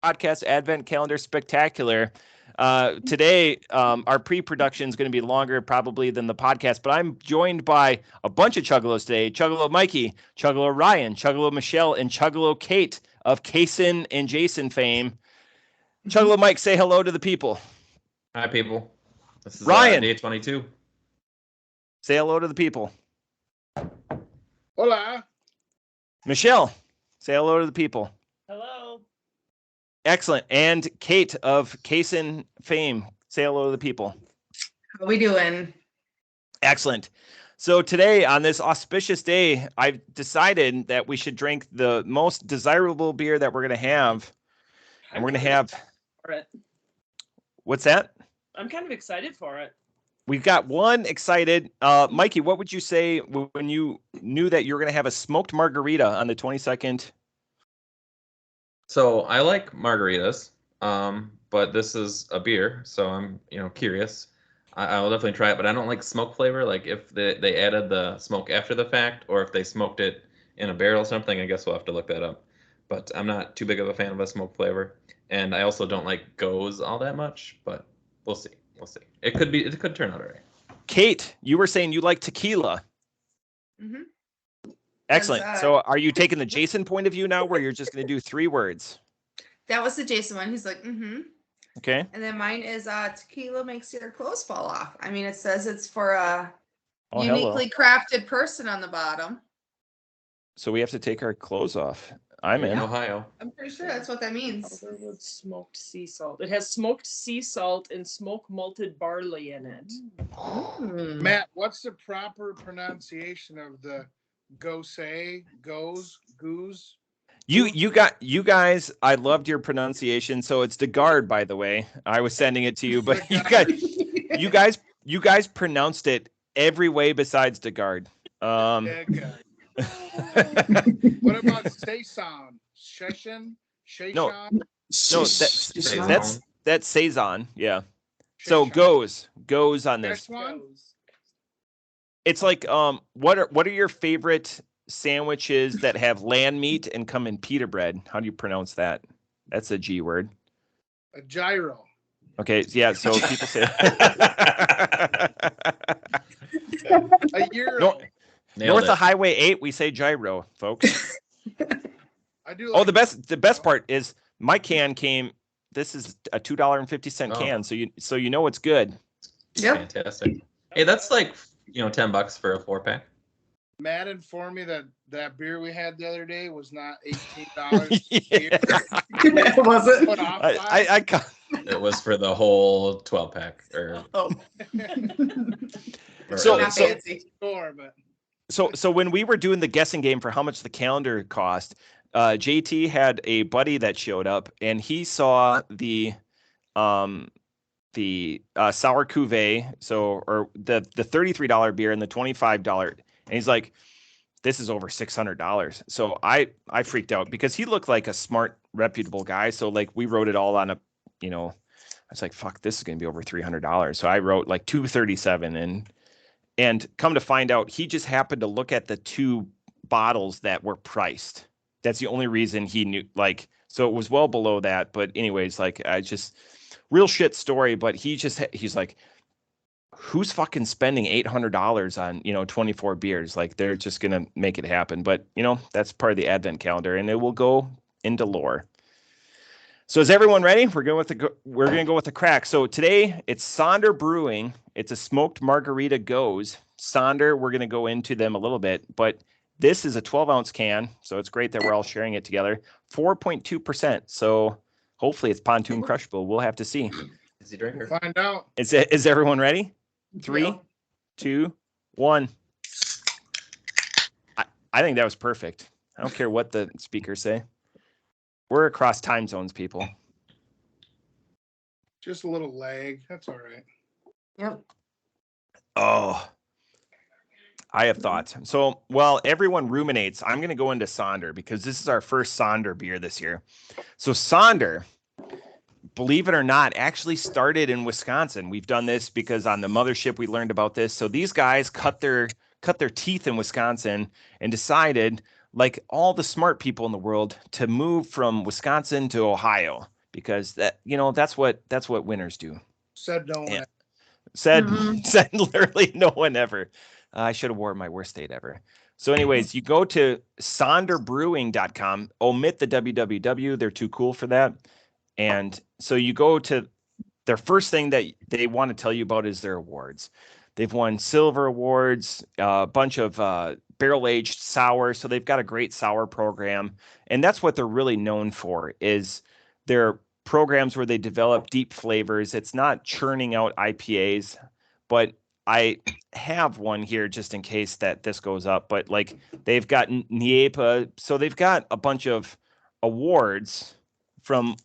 Podcast Advent Calendar Spectacular. Today, our pre-production is going to be longer probably than the podcast, but I'm joined by a bunch of Chuggalos today. Chuggalo Mikey, Chuggalo Ryan, Chuggalo Michelle, and Chuggalo Kate of Kason and Jason fame. Chuggalo Mike, say hello to the people. Hi, people. This is Ryan. day 22. Say hello to the people. Hola. Michelle, say hello to the people. Hello. Excellent. And Kate of Kason fame, say hello to the people. How we doing? Excellent. So today, on this auspicious day, I've decided that we should drink the most desirable beer that we're going to have. And we're going to have... For it. What's that? I'm kind of excited for it. We've got one excited. Mikey, what would you say when you knew that you were going to have a smoked margarita on the 22nd? So I like margaritas, but this is a beer, so I'm curious. I will definitely try it, but I don't like smoke flavor. Like if they added the smoke after the fact, or if they smoked it in a barrel or something. I guess we'll have to look that up. But I'm not too big of a fan of a smoke flavor, and I also don't like Gose all that much. But we'll see. We'll see. It could turn out all right. Kate, you were saying you like tequila. Mm-hmm. Excellent. So are you taking the Jason point of view now where you're just going to do 3 words? That was the Jason one. He's like, mm-hmm. Okay. And then mine is tequila makes your clothes fall off. I mean, it says it's for a uniquely crafted person on the bottom. So we have to take our clothes off. I'm in. Ohio. I'm pretty sure that's what that means. With smoked sea salt. It has smoked sea salt and smoke malted barley in it. Matt, what's the proper pronunciation of the Gose? Goose? You guys, I loved your pronunciation. So it's DeGard, by the way. I was sending it to you, but you guys pronounced it every way besides DeGard. What about Saison? Sheshan? No, that's Saison. Yeah. So goes on this. It's like what are your favorite sandwiches that have lamb meat and come in pita bread? How do you pronounce that? That's a G word. A gyro. Okay, yeah. So people say a euro. North of Highway 8, we say gyro, folks. I do. Like the best part is my can came. This is a $2.50 can, so you know it's good. Yep. Fantastic. Hey, that's like $10 for a 4-pack. Matt informed me that beer we had the other day was not $18. Was it? It was for the whole 12-pack. So when we were doing the guessing game for how much the calendar cost, JT had a buddy that showed up and he saw the sour cuvee, or the $33 beer and the $25, and he's like, this is over $600. So I freaked out because he looked like a smart, reputable guy. So like we wrote it all on a, I was like, fuck, this is gonna be over $300. So I wrote like $237, and come to find out, he just happened to look at the 2 bottles that were priced. That's the only reason he knew, so it was well below that. But anyways, real shit story. But he's like, who's fucking spending $800 on, 24 beers? Like, they're just going to make it happen. But, that's part of the Advent calendar, and it will go into lore. So is everyone ready? We're going to go with the crack. So today it's Sonder Brewing. It's a smoked margarita Gose. Sonder, we're going to go into them a little bit, but this is a 12-ounce can, so it's great that we're all sharing it together. 4.2%. So hopefully it's pontoon crushable. We'll have to see. Easy drinker. We'll find out. Is everyone ready? 3, 2, 1. I think that was perfect. I don't care what the speakers say. We're across time zones, people. Just a little lag. That's all right. Yep. Oh, I have thoughts. So while everyone ruminates, I'm going to go into Sonder because this is our first Sonder beer this year. So Sonder, believe it or not, actually started in Wisconsin. We've done this because on the mothership we learned about this. So these guys cut their teeth in Wisconsin and decided, like all the smart people in the world to move from Wisconsin to Ohio because that's what winners do. Said no one. Said literally no one ever. I should have worn my worst state ever. So anyways, you go to sonderbrewing.com, omit the www. They're too cool for that. And so you go to their first thing that they want to tell you about is their awards. They've won silver awards, a bunch of barrel-aged sour. So they've got a great sour program. And that's what they're really known for is their programs where they develop deep flavors. It's not churning out IPAs, but I have one here just in case that this goes up. But like they've got NIEPA. So they've got a bunch of awards from,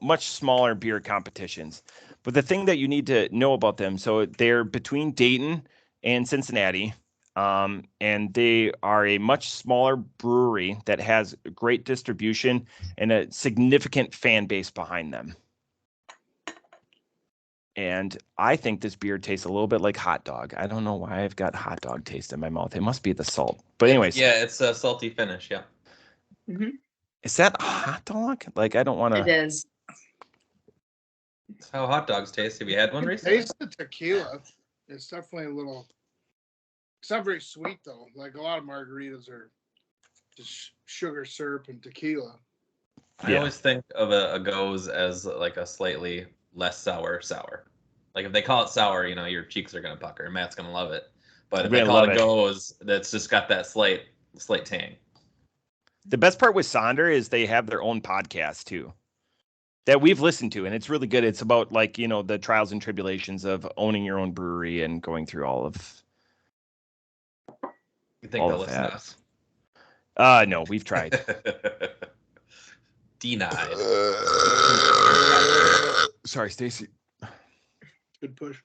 much smaller beer competitions. But the thing that you need to know about them, so they're between Dayton and Cincinnati, and they are a much smaller brewery that has great distribution and a significant fan base behind them. And I think this beer tastes a little bit like hot dog. I don't know why I've got hot dog taste in my mouth. It must be the salt. But anyways. Yeah, it's a salty finish, yeah. Mm-hmm. Is that a hot dog? Like, I don't want to. It is. That's how hot dogs taste. Have you had one recently? Taste the tequila. It's definitely a little. It's not very sweet though. Like a lot of margaritas are just sugar syrup and tequila. I always think of a Gose as like a slightly less sour. Like if they call it sour, your cheeks are gonna pucker. Matt's gonna love it. But if they call it Gose, that's just got that slight tang. The best part with Sonder is they have their own podcast too that we've listened to, and it's really good. It's about like, the trials and tribulations of owning your own brewery and going through all of. You think they'll listen to us? No, we've tried. Denied. Sorry, Stacy. Good push.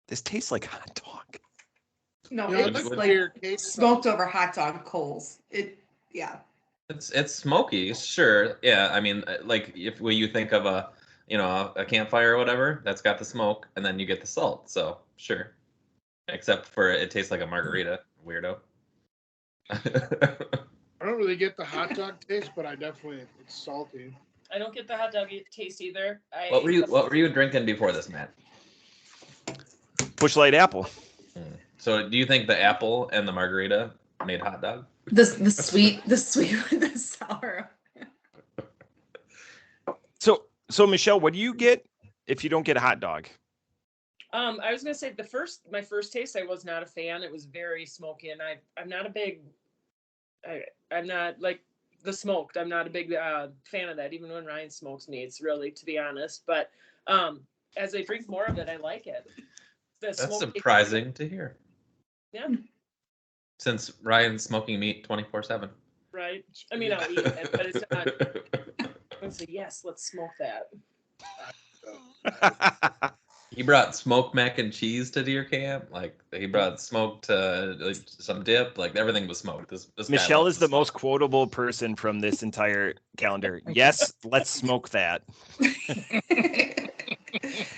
This tastes like hot dog. No, It it's looks like smoked over hot dog coals. It's smoky, sure. Yeah, I mean, like when you think of a campfire or whatever, that's got the smoke, and then you get the salt. So sure, except for it tastes like a margarita, weirdo. I don't really get the hot dog taste, but it's salty. I don't get the hot dog taste either. What were you drinking before this, Matt? Busch Light Apple. So do you think the apple and the margarita made hot dog? The sweet with the sour. So Michelle, what do you get if you don't get a hot dog? I was gonna say my first taste, I was not a fan. It was very smoky, and I'm not a big. I'm not like the smoked. I'm not a big fan of that. Even when Ryan smokes meats, really, to be honest. But as I drink more of it, I like it. That's surprising to hear. Yeah. Since Ryan's smoking meat 24/7. Right. I mean, I'll eat it, but it's not. I say yes. Let's smoke that. He brought smoked mac and cheese to deer camp. Like he brought smoked some dip. Like everything was smoked. This Michelle is the most quotable person from this entire calendar. Yes, let's smoke that.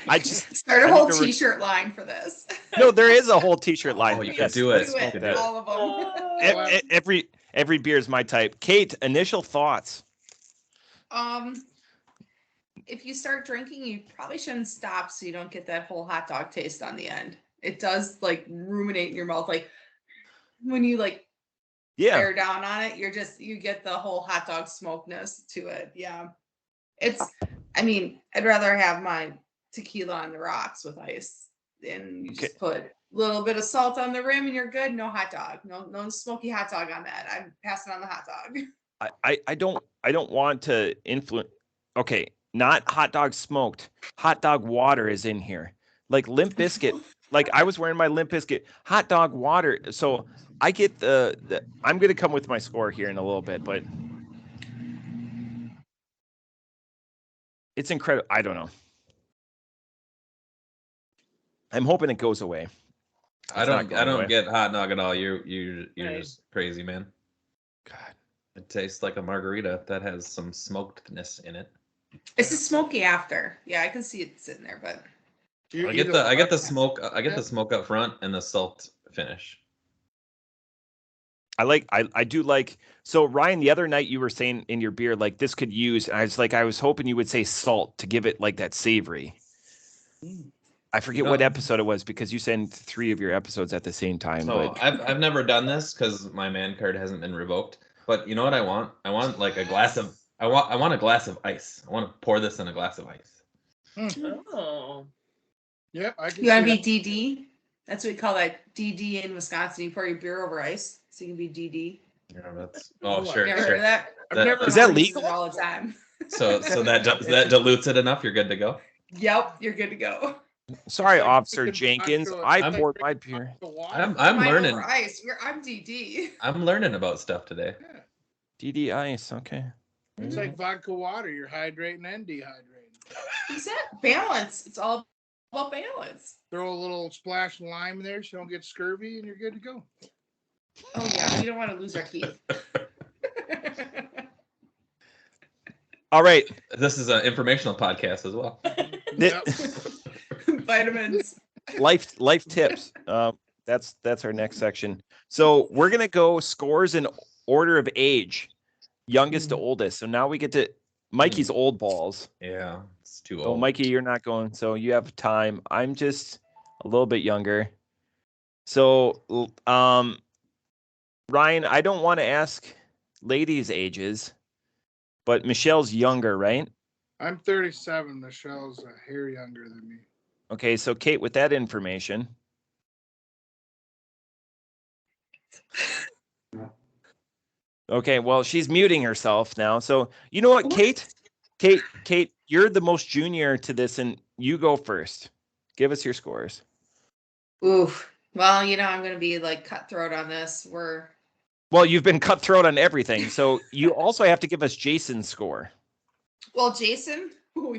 I just start a whole T-shirt line for this. No, there is a whole T-shirt line. Oh, you can do it. All of them. Every beer is my type. Kate, initial thoughts. If you start drinking, you probably shouldn't stop so you don't get that whole hot dog taste on the end. It does like ruminate in your mouth. Like when you bear down on it, you get the whole hot dog smokeness to it. Yeah. I'd rather have my tequila on the rocks with ice and you just put a little bit of salt on the rim and you're good. No hot dog. No smoky hot dog on that. I'm passing on the hot dog. I don't want to influence. Okay. Not hot dog smoked. Hot dog water is in here. Like Limp Bizkit. Like I was wearing my Limp Bizkit hot dog water. So I get the I'm going to come with my score here in a little bit, but it's incredible. I don't know. I'm hoping it goes away. I don't get hot dog at all. You're just crazy, man. God. It tastes like a margarita that has some smokedness in it. It's a smoky after. Yeah, I can see it sitting there, but I get the smoke. I get the smoke up front and the salt finish. I do like. So Ryan, the other night you were saying in your beer, like this could use, and I was hoping you would say salt to give it like that savory. I forget what episode it was because you sent 3 of your episodes at the same time. So But I've never done this because my man card hasn't been revoked. But you know what I want? I want like a glass of I want a glass of ice. I want to pour this in a glass of ice. Oh. Yeah, I can You want to see be DD? That's what we call that DD in Wisconsin. You pour your beer over ice, so you can be DD. Yeah, that's Oh, sure. Never heard Sure. of that? I've never Is that I use it legal? all the time. So that dilutes it enough. You're good to go. Yep, you're good to go. sorry, Like Officer drinking Jenkins, vodka- I like poured my drinking beer. vodka water. I'm Mine learning. over ice. I'm DD. I'm learning about stuff today. Yeah. DD ice, okay. It's like vodka water. You're hydrating and dehydrating. Exact balance. It's all about balance. Throw a little splash of lime in there so you don't get scurvy, and you're good to go. Oh yeah, we don't want to lose our teeth. All right. This is an informational podcast as well. Yep. Vitamins. life tips. That's our next section. So we're gonna go scores in order of age, youngest to oldest. So now we get to Mikey's old balls. Yeah, it's too So old. Mikey, you're not going. So you have time. I'm just a little bit younger. So Ryan, I don't want to ask ladies' ages, but Michelle's younger, right? I'm 37. Michelle's a hair younger than me. Okay, so Kate, with that information. Okay, well, she's muting herself now. So you know what, Kate, you're the most junior to this, and you go first. Give us your scores. Oof. Well, I'm gonna be like cutthroat on this. Well, you've been cutthroat on everything, so you also have to give us Jason's score. Well, Jason,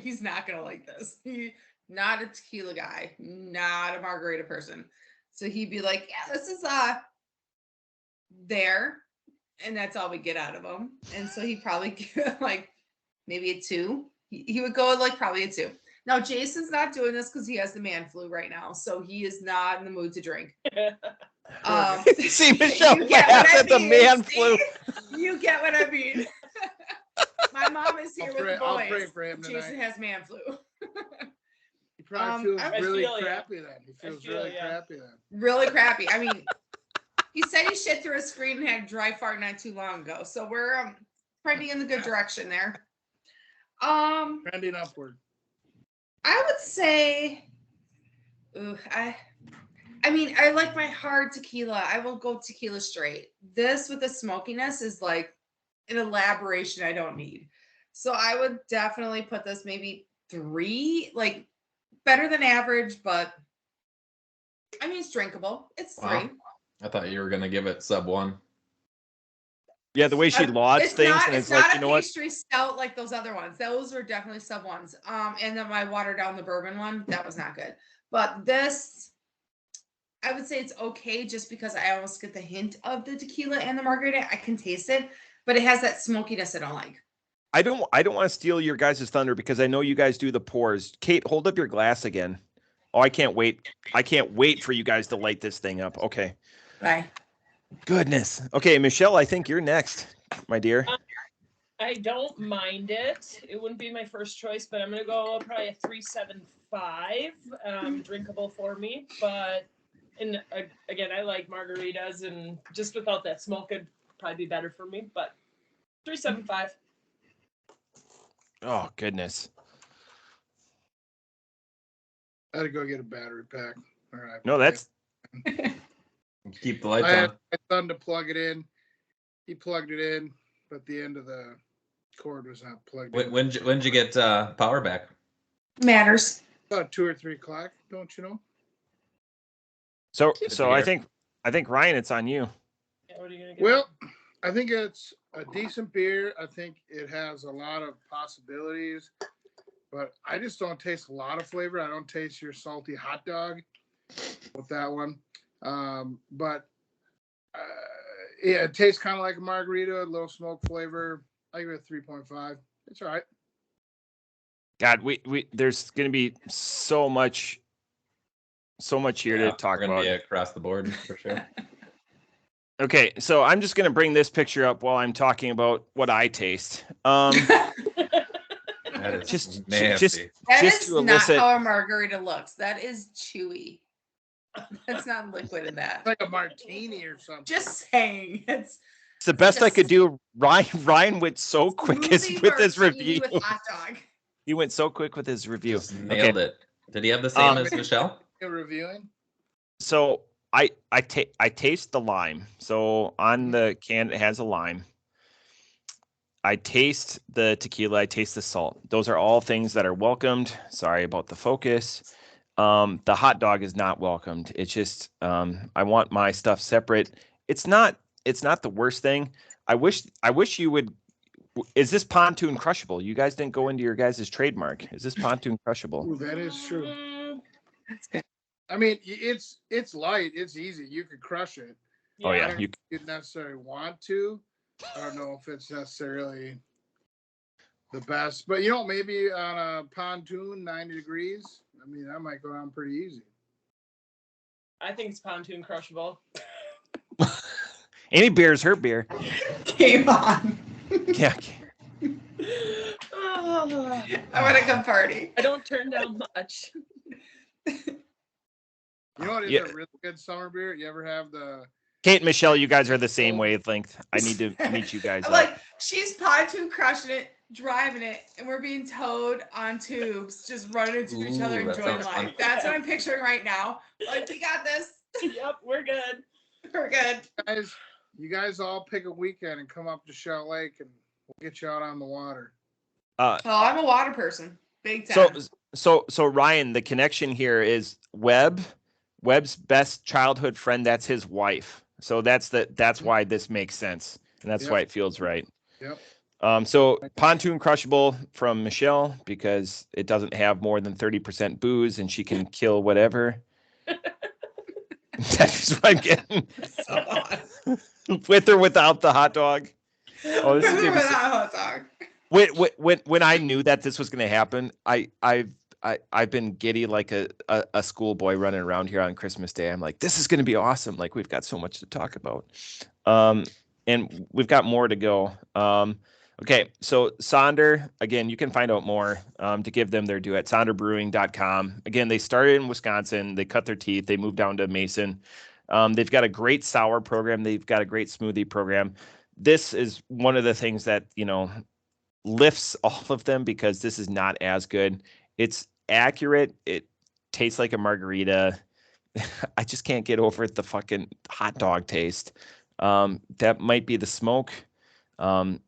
he's not gonna like this. He not a tequila guy, not a margarita person. So he'd be like, yeah, this is there. And that's all we get out of him. And so he'd probably give like maybe a 2. He would go like probably a 2. Now Jason's not doing this because he has the man flu right now. So he is not in the mood to drink. See, Michelle you get what I at the mean, man see? flu. You get what I mean. My mom is here with the I'll boys. pray for him tonight. Jason has man flu. He probably I feels really feel ya. crappy then. He feels feel really ya. crappy then. Really crappy. I mean, he said he shit through a screen and had dry fart not too long ago. So we're trending in the good direction there. Trending upward. I would say, I mean, I like my hard tequila. I will go tequila straight. This with the smokiness is like an elaboration I don't need. So I would definitely put this maybe 3, like better than average, but I mean, it's drinkable. It's 3. Wow. I thought you were gonna give it sub 1. Yeah, the way she lauds things, and it's like, not you know a what? pastry stout like those other ones. Those were definitely sub 1s. And then my watered down the bourbon one, that was not good. But this, I would say it's okay just because I almost get the hint of the tequila and the margarita. I can taste it, but it has that smokiness I don't like. I don't want to steal your guys' thunder because I know you guys do the pours. Kate, hold up your glass again. Oh, I can't wait. I can't wait for you guys to light this thing up. Okay. Bye. Goodness. Okay, Michelle, I think you're next, my dear. I don't mind it. It wouldn't be my first choice, but I'm gonna go probably a 3.75. Drinkable for me, but again, I like margaritas, and just without that smoke, it'd probably be better for me. But 3.75. Oh, goodness. I had to go get a battery pack. All right. No, that's Keep the lights I on. had my son to plug it in. He plugged it in, but the end of the cord was not plugged in. When'd you get power back? Matters. About 2 or 3 o'clock, don't you know? so. Keep it So I together. think Ryan, it's on you. Yeah, what are you gonna get? Well, I think it's a decent beer. I think it has a lot of possibilities, but I just don't taste a lot of flavor. I don't taste your salty hot dog with that one. But yeah, it tastes kind of like a margarita, a little smoke flavor. I give it a 3.5. It's all right. God, we there's going to be so much here to talk We're gonna about. be across the board for sure. Okay, so I'm just gonna bring this picture up while I'm talking about what I taste. That is Just nasty. That just is to not elicit. how a margarita looks. That is chewy. That's not liquid in that. It's like a martini or something. Just saying. It's the best I just could do. Ryan went so quick smoothie with his martini review. with hot dog. He went so quick with his review. Just nailed it. Did he have the same as Michelle? You're reviewing? So I taste the lime. So on the can it has a lime. I taste the tequila. I taste the salt. Those are all things that are welcomed. Sorry about the focus. The hot dog is not welcomed. It's just I want my stuff separate. It's not the worst thing. I wish you would. Is this pontoon crushable? You guys didn't go into your guys' trademark. Is this pontoon crushable? Ooh, that is true. That's good. I mean, it's light. It's easy. You could crush it. Oh I yeah, don't know if you'd necessarily want to. I don't know if it's necessarily the best, but maybe on a pontoon, 90 degrees. I mean, that might go down pretty easy. I think it's pontoon crushable. Any beer is her beer. Game on. Yeah. I want to come party. I don't turn down much. You know what is Yeah. a really good summer beer? You ever have the Kate and Michelle, you guys are the same wavelength. I need to meet you guys I'm up. like, she's pontoon crushing it, driving it, and we're being towed on tubes, just running into each other, Ooh, that enjoying sounds life. fun. That's what I'm picturing right now. Like, we got this. Yep, we're good. We're good. guys? You guys all pick a weekend and come up to Shell Lake, and we'll get you out on the water. Oh, I'm a water person. Big time. So Ryan, the connection here is Webb's best childhood friend. That's his wife. So that's why this makes sense, and that's why it feels right. Yep. So pontoon crushable from Michelle because it doesn't have more than 30% booze and she can kill whatever. That's what I'm getting. With or without the hot dog. Oh, this is gonna be Without a hot dog. when I knew that this was going to happen, I've been giddy like a schoolboy running around here on Christmas Day. I'm like, this is going to be awesome. Like we've got so much to talk about, and we've got more to go. Okay, so Sonder, again, you can find out more to give them their due at sonderbrewing.com. Again, they started in Wisconsin. They cut their teeth. They moved down to Mason. They've got a great sour program. They've got a great smoothie program. This is one of the things that, lifts all of them because this is not as good. It's accurate. It tastes like a margarita. I just can't get over the fucking hot dog taste. That might be the smoke. Off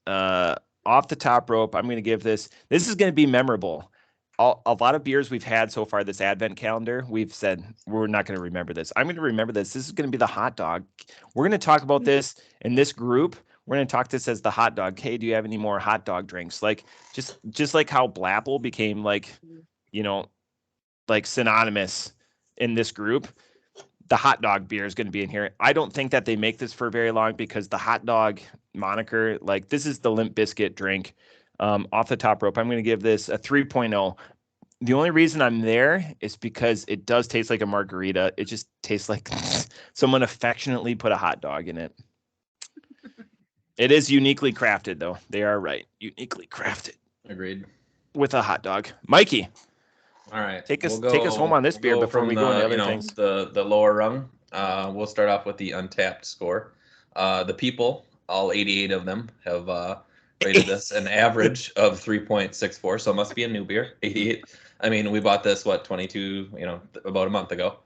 the top rope, I'm going to give this is going to be memorable. A lot of beers we've had so far this advent calendar, we've said we're not going to remember this. I'm going to remember this. This is going to be the hot dog. We're going to talk about this in this group. We're going to talk this as the hot dog. Hey, do you have any more hot dog drinks? Like just like how Blapple became like synonymous in this group. The hot dog beer is going to be in here. I don't think that they make this for very long because the hot dog moniker, like this is the Limp Biscuit drink. Off the top rope, I'm going to give this a 3.0. The only reason I'm there is because it does taste like a margarita. It just tastes like someone affectionately put a hot dog in it. It is uniquely crafted, though. They are right. Uniquely crafted. Agreed. With a hot dog. Mikey. All right. Take us home on this beer before we go into other things. The lower rung. We'll start off with the Untapped score. The people, all 88 of them, have rated this an average of 3.64. So it must be a new beer. 88. I mean, we bought this, 22, about a month ago.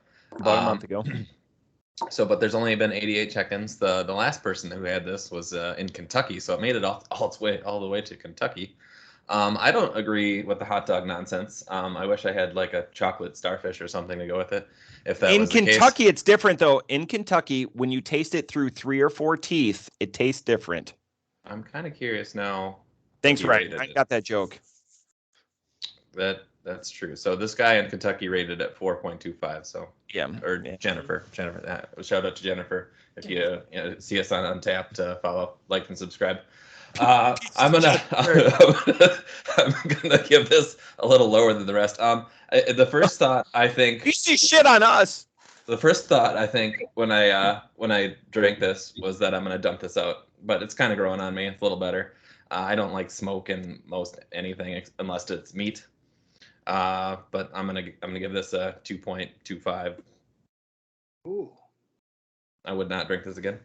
So, but there's only been 88 check-ins. The last person who had this was in Kentucky, so it made it all the way to Kentucky. I don't agree with the hot dog nonsense. I wish I had like a chocolate starfish or something to go with it. If that was the case. In Kentucky, it's different though. In Kentucky, when you taste it through 3 or 4 teeth, it tastes different. I'm kind of curious now. Thanks, Ryan. I got that joke. That's true. So this guy in Kentucky rated at 4.25. So yeah, Jennifer. Shout out to Jennifer. If you see us on Untapped, follow, like, and subscribe. I'm gonna give this a little lower than the rest. The first thought, I think, you see shit on us. The first thought I think when I drank this was that I'm gonna dump this out, but it's kind of growing on me. It's a little better. I don't like smoke in most anything unless it's meat. But I'm gonna give this a 2.25. Ooh. I would not drink this again.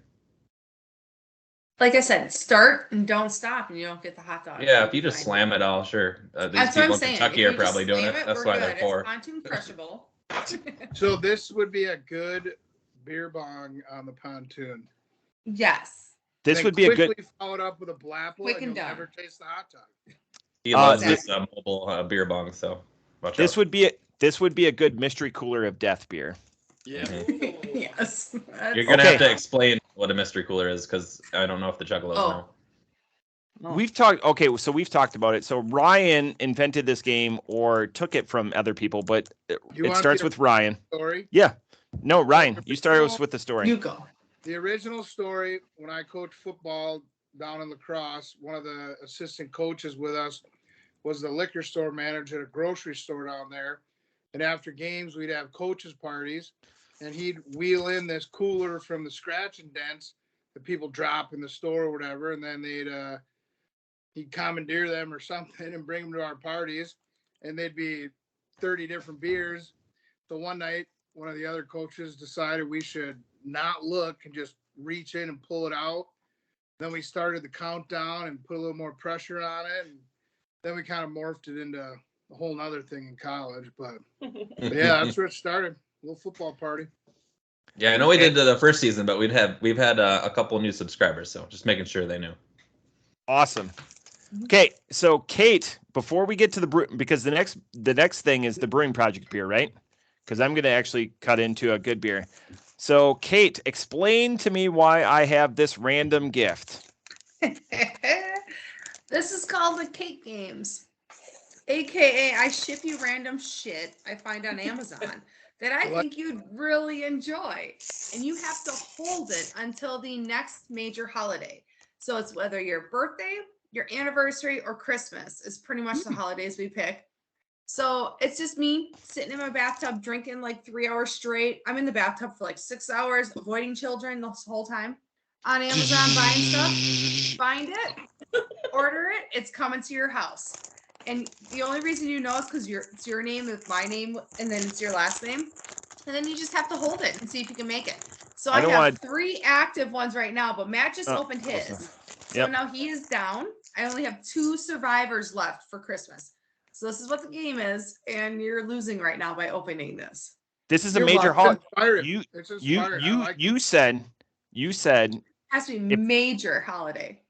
Like I said, start and don't stop, and you don't get the hot dog. Yeah, if you just slam it all, sure. These That's what people I'm in saying. Kentucky If are you just probably doing slam it. That's we're why good. they're poor. It's pontoon crushable. So this would be a good beer bong on the pontoon. Yes. This would be a good. Quickly followed up with a Blapple, Quick and and you'll done. never taste the hot dog. He loves this- this mobile beer bong, so watch This out. would be a good mystery cooler of death beer. Yeah. Yes. You're gonna Okay. have to explain what a mystery cooler is because I don't know if the Juggalos know. Oh. We've talked about it. So Ryan invented this game or took it from other people, but it want starts the with Ryan. Story. Yeah. No, Ryan, you started us with the story. You go. The original story, when I coached football down in La Crosse, one of the assistant coaches with us was the liquor store manager at a grocery store down there. And after games, we'd have coaches parties, and he'd wheel in this cooler from the scratch and dents that people drop in the store or whatever, and then he'd commandeer them or something and bring them to our parties, and they'd be 30 different beers. So one night, one of the other coaches decided we should not look and just reach in and pull it out. Then we started the countdown and put a little more pressure on it. And then we kind of morphed it into a whole nother thing in college. But yeah, that's where it started. A little football party. Yeah, I know we did the first season, but we've had a couple new subscribers, so just making sure they knew. Awesome. Okay, so Kate, before we get to the brew, because the next thing is the brewing project beer, right? Because I'm going to actually cut into a good beer. So, Kate, explain to me why I have this random gift. This is called the Cake Games, aka I ship you random shit I find on Amazon that I think you'd really enjoy, and you have to hold it until the next major holiday. So it's whether your birthday, your anniversary, or Christmas is pretty much the holidays we pick. So it's just me sitting in my bathtub drinking like 3 hours straight. I'm in the bathtub for like 6 hours, avoiding children the whole time. On Amazon buying stuff. Find it, order it, it's coming to your house. And the only reason you know is because it's your name, it's my name, and then it's your last name. And then you just have to hold it and see if you can make it. So I have 3 active ones right now, but Matt just opened his. So now he is down. I only have 2 survivors left for Christmas. So this is what the game is, and you're losing right now by opening this. This is a major holiday. You said it has to be major holiday.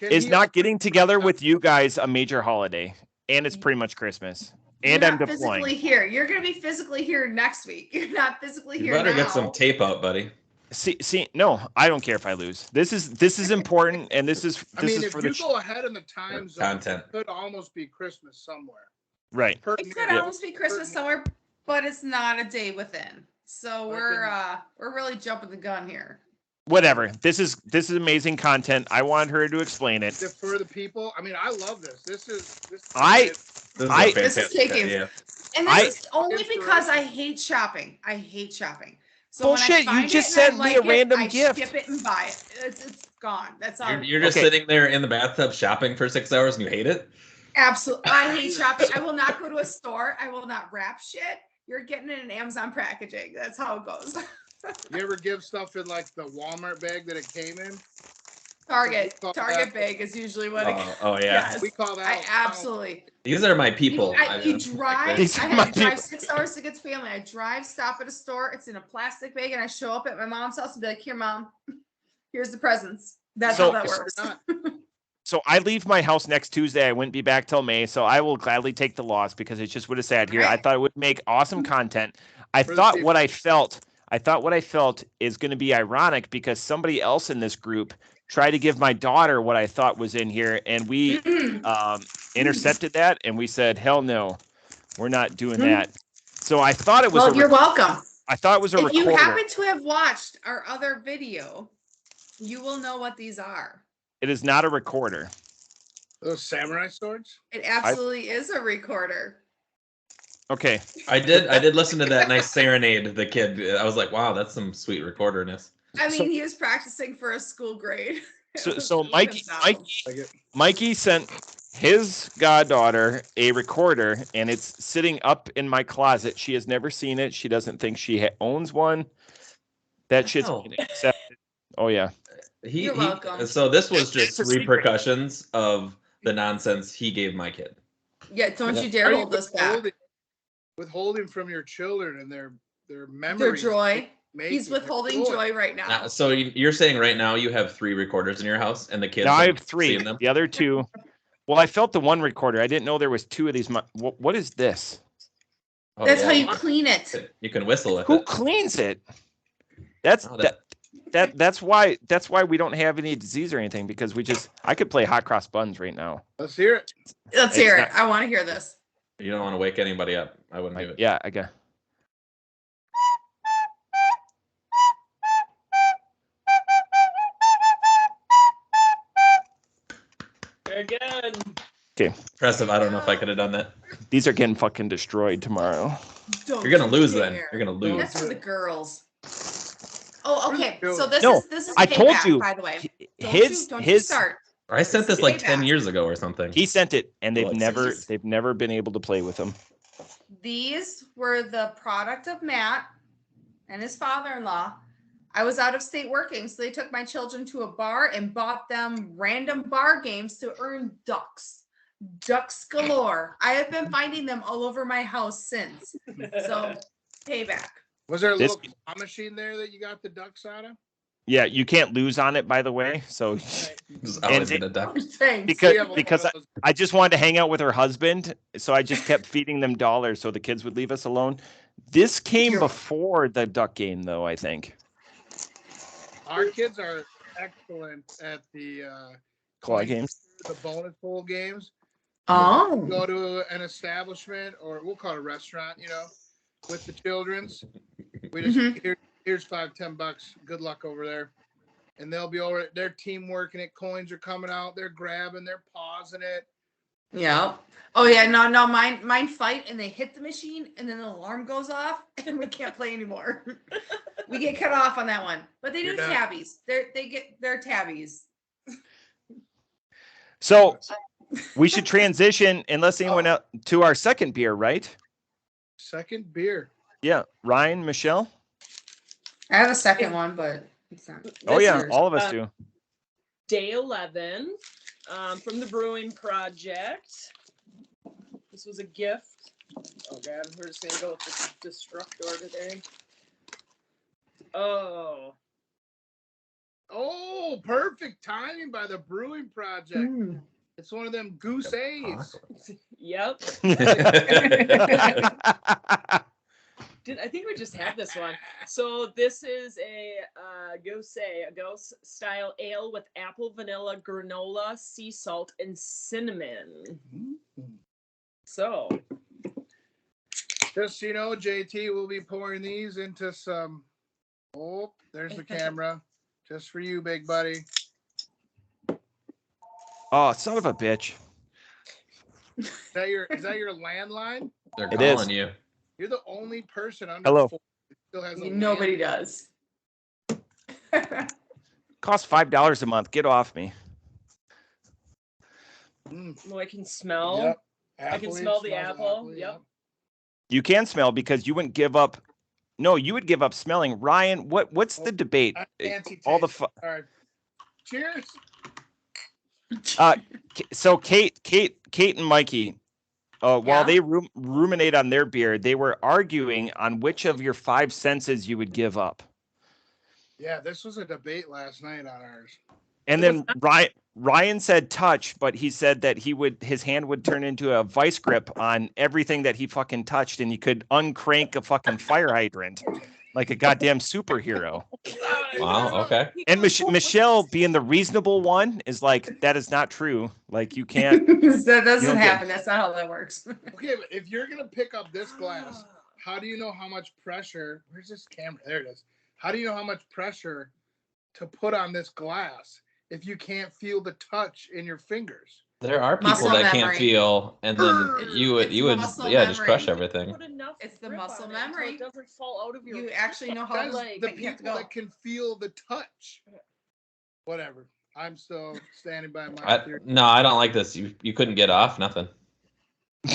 Is not getting together with you guys a major holiday, and it's pretty much Christmas. And You're I'm not deploying. Physically here. You're going to be physically here next week. You're not physically here. You better now. get some tape out, buddy. See, no, I don't care if I lose. This is important, and this is if for you go ahead in the time zone, content. It could almost be Christmas somewhere. Right. It could almost be Christmas somewhere, but it's not a day within. So we're really jumping the gun here. Whatever. This is amazing content. I want her to explain it. For the people, I love this. This is fantastic idea. And this is only because I hate shopping. So bullshit! You just sent me a random gift. I ship it and buy it. It's gone. That's all. You're just sitting there in the bathtub shopping for 6 hours and you hate it? Absolutely. I hate shopping. I will not go to a store. I will not wrap shit. You're getting it in Amazon packaging. That's how it goes. You ever give stuff in like the Walmart bag that it came in? Target bag is usually what it. Oh yeah. Yes. We call that. I absolutely. These are my people. You drive. I had to drive 6 hours to get to family. I drive, stop at a store. It's in a plastic bag, and I show up at my mom's house and be like, "Here, mom, here's the presents." That's how that works. So I leave my house next Tuesday. I wouldn't be back till May, so I will gladly take the loss because it just would have sat here. Right. I thought it would make awesome content. I thought what I felt is going to be ironic because somebody else in this group tried to give my daughter what I thought was in here, and we intercepted that, and we said, hell no, we're not doing that. So I thought it was Well, you're welcome. I thought it was a recorder. If you happen to have watched our other video, you will know what these are. It is not a recorder. Those samurai swords? It absolutely is a recorder. Okay. I did listen to that nice serenade. The kid. I was like, wow, that's some sweet recorderness. I mean, he was practicing for a school grade. So Like it. Mikey sent his goddaughter a recorder, and it's sitting up in my closet. She has never seen it. She doesn't think she owns one. That shit's Wow. been accepted. Oh yeah. You're welcome. So this was just It's a secret. repercussions of the nonsense he gave my kid. Yeah, don't Yeah. you dare Are you hold this back. withholding from your children and their Their memories? joy. making He's their withholding joy right now. So you're saying right now you have 3 recorders in your house, and the kids. Now I are have 3. seeing them? The other 2. Well, I felt the one recorder. I didn't know there was 2 of these. What is this? Oh, That's yeah. how you clean it. You can whistle with Who it. cleans it? That's Oh, that's why we don't have any disease or anything, because I could play hot cross buns right now. Let's hear it. Let's hear it. I want to hear this. You don't want to wake anybody up. I wouldn't do it. Yeah, I got. Very good. Okay, Impressive. I don't know if I could have done that. these are getting fucking destroyed tomorrow. Don't You're gonna you lose then. dare. You're gonna lose. That's for the girls. Oh, okay. So No, this is I told payback, you, by the way. Don't you his start. I sent this like 10 Payback. years ago or something. he sent it, and Well, they've never been able to play with them. These were the product of Matt and his father-in-law. I was out of state working, so they took my children to a bar and bought them random bar games to earn ducks. Ducks galore. I have been finding them all over my house since. So, payback. Was there a This- little claw machine there that you got the ducks out of? Yeah, you can't lose on it, by the way. So There's always and been a duck. Thanks. because We have one because of those. I just wanted to hang out with her husband, so I just kept feeding them dollars so the kids would leave us alone. This came You're- before the duck game, though, I think. Our kids are excellent at the Claw coin games. the bonus pool games. Oh. Go to an establishment, or we'll call it a restaurant, with the children's. We just here's $5-10. Good luck over there. And they'll be over their team working it, coins are coming out, they're grabbing, they're pausing it. Yeah. Oh yeah, no, mine fight and they hit the machine and then the alarm goes off and we can't play anymore. We get cut off on that one. But they do You're done. tabbies. They're tabbies. So we should transition, unless anyone else, to our second beer, right? Second beer. Yeah, Ryan, Michelle. I have a second one, but it's not. Oh This yeah, is, all of us do. Day 11 from the Brewing Project. This was a gift. Oh god, we're just gonna go with the Destructor today. Oh, Perfect timing by the Brewing Project. It's one of them Gose. yep. I think we just had this one. So this is a Gose style ale with apple, vanilla, granola, sea salt, and cinnamon. So Just so you know, JT will be pouring these into some. Oh, there's the camera. Just for you, big buddy. Oh, son of a bitch. Is that your landline? They're It is. calling you. You're the only person under Hello. 40 that still has a Nobody landline. does. Costs $5 a month. Get off me. I can smell. Yep. I can Apple, smell the smells apple. Yep. You can smell, because you wouldn't give up. No, you would give up smelling. Ryan, what's the debate? All the All right. Cheers. So Kate and Mikey, while Yeah. they ruminate on their beer, they were arguing on which of your 5 senses you would give up. Yeah, this was a debate last night on ours. And then Ryan said touch, but he said that his hand would turn into a vice grip on everything that he fucking touched, and he could uncrank a fucking fire hydrant like a goddamn superhero. Wow. Okay. And Michelle, being the reasonable one, is like, that is not true. Like, you can't. That doesn't don't get- happen. That's not how that works. Okay, but if you're gonna pick up this glass, how do you know how much pressure? Where's this camera? There it is. How do you know how much pressure to put on this glass if you can't feel the touch in your fingers? There are people Muscle that can't memory. feel, and then you would just muscle crush memory. everything. Put enough It's the grip muscle on it until memory. It doesn't fall out of your. You actually know how That's to the but you have to people go. that can feel the touch. Whatever. I'm still standing by my theory. No, I don't like this. You couldn't get off nothing. you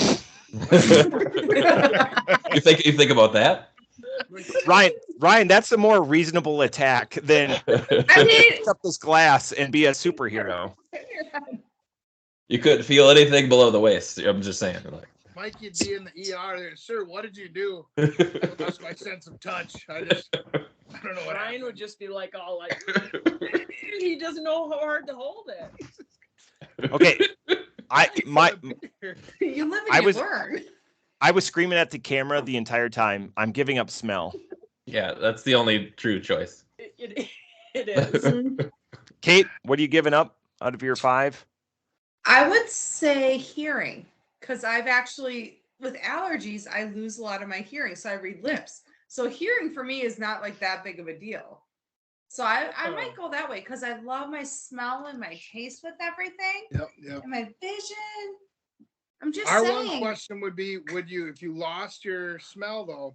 think about that? Ryan, that's a more reasonable attack than I mean, pick up this glass and be a superhero. You couldn't feel anything below the waist. I'm just saying. Like, Mike, you'd be in the ER there. Sir, what did you do? I lost my sense of touch. I don't know what Ryan happened. would just be like, all like, he doesn't know how hard to hold it. Okay, you live and you learn. I was screaming at the camera the entire time. I'm giving up smell. Yeah, that's the only true choice. It is. Kate, what are you giving up out of your 5? I would say hearing, because I've actually, with allergies, I lose a lot of my hearing, so I read lips. So hearing for me is not like that big of a deal. So I might go that way because I love my smell and my taste with everything. Yep. And my vision. I'm just Our saying. one question would be, would you, if you lost your smell though,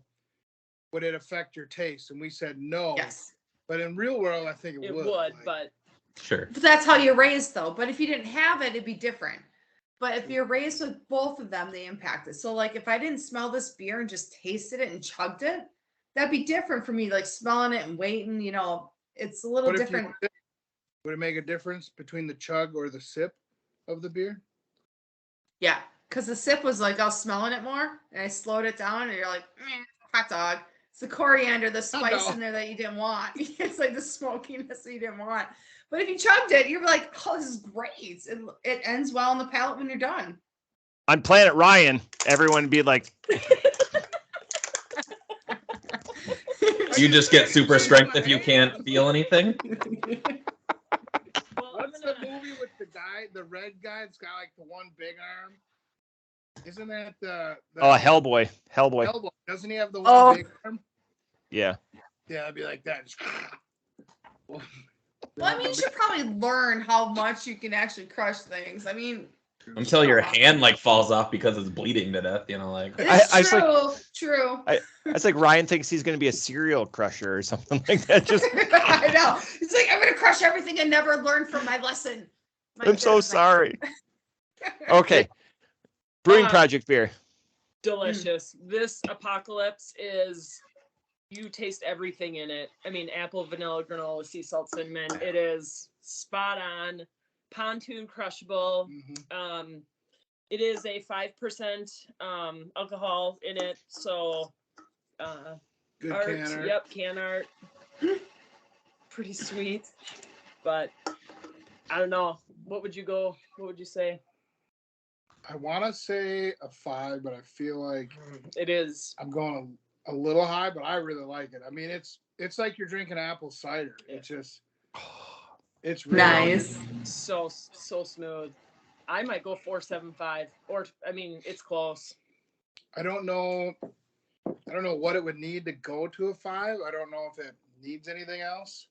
would it affect your taste? And we said no. Yes. But in real world, I think it would. But sure. But that's how you're raised though. But if you didn't have it, it'd be different. But if you're raised with both of them, they impact it. So like if I didn't smell this beer and just tasted it and chugged it, that'd be different for me. Like smelling it and waiting, it's a little different. Would it make a difference between the chug or the sip of the beer? Yeah, because the sip was like I was smelling it more, and I slowed it down, and you're like, hot dog. It's the coriander, the spice in there that you didn't want. It's like the smokiness that you didn't want. But if you chugged it, you're like, oh, this is great. It ends well on the palate when you're done. On Planet Ryan, everyone would be like, you just get super strength if you can't feel anything. What's the movie with the red guy? It's got like the one big arm. Isn't that the Hellboy. Hellboy. Doesn't he have the one big arm? Yeah. Yeah, it'd be like that. Well, I mean, you should probably learn how much you can actually crush things. I mean, until your hand like falls off because it's bleeding to death, like. It's true. It's like Ryan thinks he's going to be a serial crusher or something like that. Just I know. It's like I'm going to crush everything and never learn from my lesson. I'm so sorry. Okay. Brewing Project beer. Delicious. This Apocalypse is, you taste everything in it. I mean, apple, vanilla, granola, sea salt, cinnamon. It is spot on. Pontoon crushable. Mm-hmm. It is a 5% alcohol in it. So good art, can art. Yep, can art. Pretty sweet. But I don't know. What would you say? I want to say a 5, but I feel like it is. I'm going a little high, but I really like it. I mean, it's like you're drinking apple cider. Yeah. It's really nice. So smooth. I might go 4.75, or I mean, it's close. I don't know what it would need to go to a 5. I don't know if it needs anything else.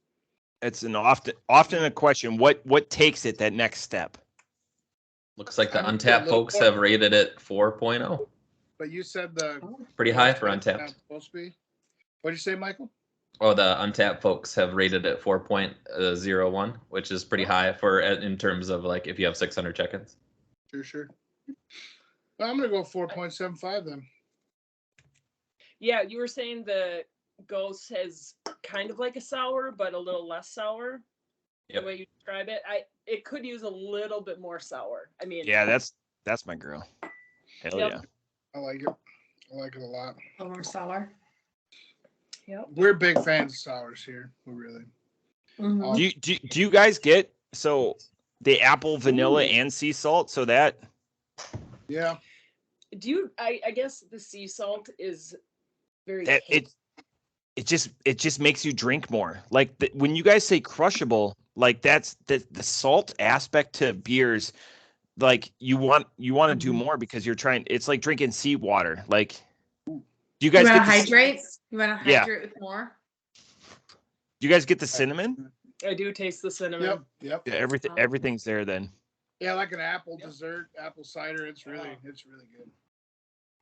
It's an often a question. What takes it that next step? Looks like the Untapped folks have rated it 4.0. But you said pretty high for Untapped. Supposed to be. What'd you say, Michael? Oh, the Untapped folks have rated it 4.01, which is pretty high in terms of like if you have 600 check-ins. Sure. Well, I'm gonna go 4.75 then. Yeah, you were saying the Gose has kind of like a sour, but a little less sour. Yep. The way you describe it, it could use a little bit more sour. I mean, yeah, that's my girl. Hell yeah. I like it. I like it a lot. A little more sour. Yep. We're big fans of sours here. We really. Mm-hmm. Do you guys get the apple, vanilla, and sea salt? So that. Yeah. Do you? I guess the sea salt is very. It just makes you drink more. Like when you guys say crushable, like that's the salt aspect to beers. Like you want to do more because you're trying. It's like drinking seawater. Like, do you guys want get to hydrate? You want to hydrate with more? Do you guys get the cinnamon? I do taste the cinnamon. Yep. Yeah, everything's there then. Yeah, like an apple dessert, apple cider. It's really good.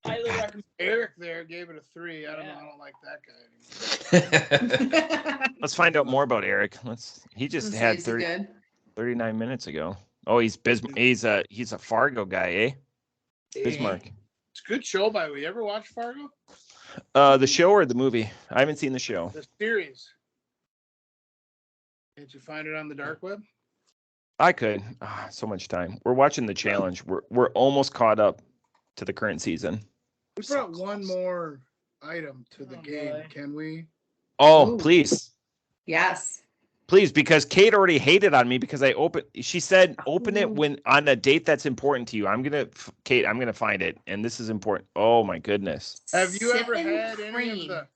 Highly recommend. Eric there gave it a 3. I don't know. I don't like that guy anymore. Let's find out more about Eric. He just had 39 minutes ago. Oh, he's he's a Fargo guy, eh? Bismarck. It's a good show, by the way. You ever watch Fargo? The show or the movie? I haven't seen the show. The series. Did you find it on the dark web? I could. So much time. We're watching the challenge. We're almost caught up to the current season. We brought one more item to the game. Boy. Can we? Oh, please. Yes. Please, because Kate already hated on me because she said open it when on a date that's important to you. Kate, I'm gonna find it, and this is important. Oh my goodness. Have you ever had any of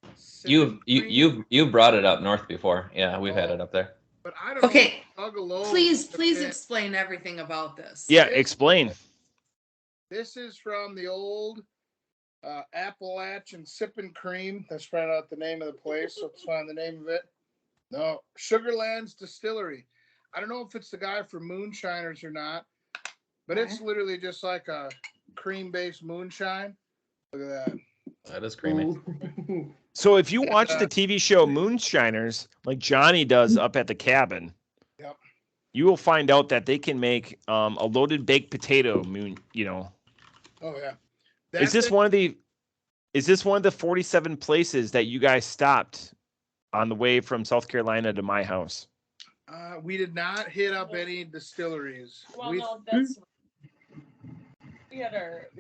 the you've brought it up north before. Yeah, we've had it up there. But I don't know. Please explain everything about this. Yeah, explain. This is from the old Appalachian Sippin' Cream. Let's find out the name of the place. Let's find the name of it. No, Sugarland's Distillery. I don't know if it's the guy for moonshiners or not, but it's literally just like a cream-based moonshine. Look at that. That is creamy. So if you watch the TV show Moonshiners, like Johnny does up at the cabin, you will find out that they can make a loaded baked potato Oh yeah. Is this one of the 47 places that you guys stopped on the way from South Carolina to my house? We did not hit up any distilleries. Well, no, that's. We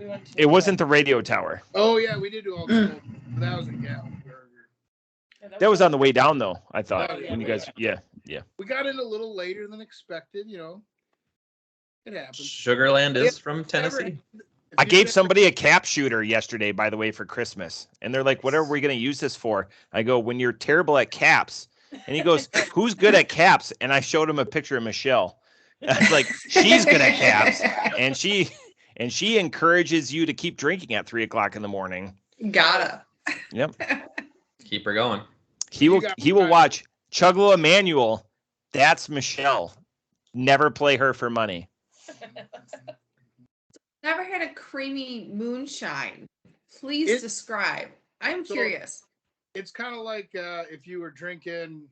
went to. It wasn't the radio tower. Oh yeah, we did do all the. That was a Gallon burger. Yeah, that was on the way down though. I thought when you guys, yeah. We got in a little later than expected. It happens. Sugarland is from Tennessee. I gave somebody a cap shooter yesterday, by the way, for Christmas. And they're like, what are we going to use this for? I go, when you're terrible at caps. And he goes, who's good at caps? And I showed him a picture of Michelle. I was like, she's good at caps. And she encourages you to keep drinking at 3:00 in the morning. Gotta. Yep. Keep her going. He will watch Chuglo Emmanuel. That's Michelle. Never play her for money. Never had a creamy moonshine. Please describe. I'm curious. It's kind of like if you were drinking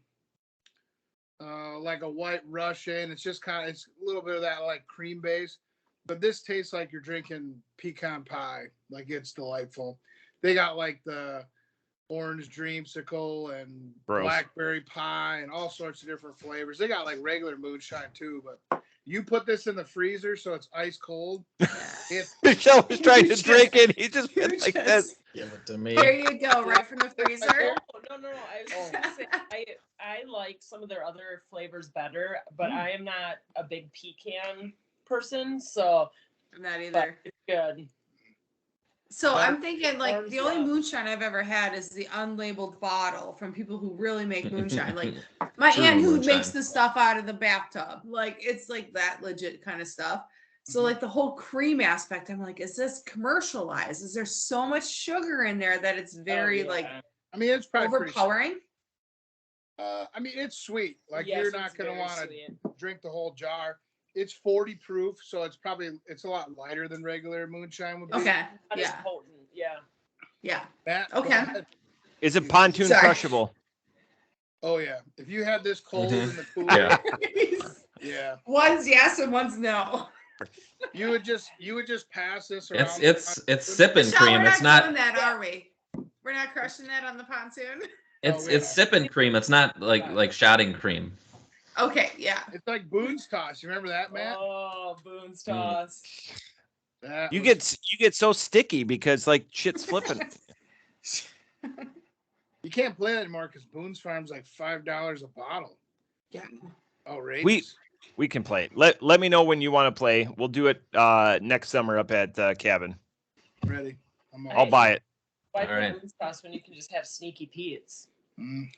like a White Russian. It's just it's a little bit of that like cream base. But this tastes like you're drinking pecan pie. Like it's delightful. They got like the orange dreamsicle and blackberry pie and all sorts of different flavors. They got like regular moonshine too, but you put this in the freezer so it's ice cold. Michelle was trying to drink it. He just went like this. Give it to me. Here you go, right from the freezer. No. I was just gonna say I like some of their other flavors better, but I am not a big pecan person, so not either. It's good. So I'm thinking like the only moonshine I've ever had is the unlabeled bottle from people who really make moonshine. Like my aunt who makes the stuff out of the bathtub. Like it's like that legit kind of stuff. So like the whole cream aspect, I'm like, is this commercialized? Is there so much sugar in there that it's very like I mean it's probably overpowering? I mean it's sweet. Like you're not gonna want to drink the whole jar. It's 40 proof, so it's a lot lighter than regular moonshine would be. Okay. Yeah. Potent. Yeah. Okay. Is it pontoon crushable? Oh yeah. If you had this cold in the pool, yeah. One's yes and one's no. You would just pass this around. It's sipping cream. We're it's not doing that, are we? We're not crushing that on the pontoon. It's sipping cream. It's not like shotting cream. Okay, yeah. It's like Boone's Toss. You remember that, Matt? Oh, Boone's Toss. You get so sticky because like shit's flipping. You can't play that anymore because Boone's Farm's like $5 a bottle. Yeah. Outrageous. We can play it. Let me know when you want to play. We'll do it next summer up at cabin. Ready. I'll buy it. Why play Boone's Toss when you can just have Sneaky Pete's?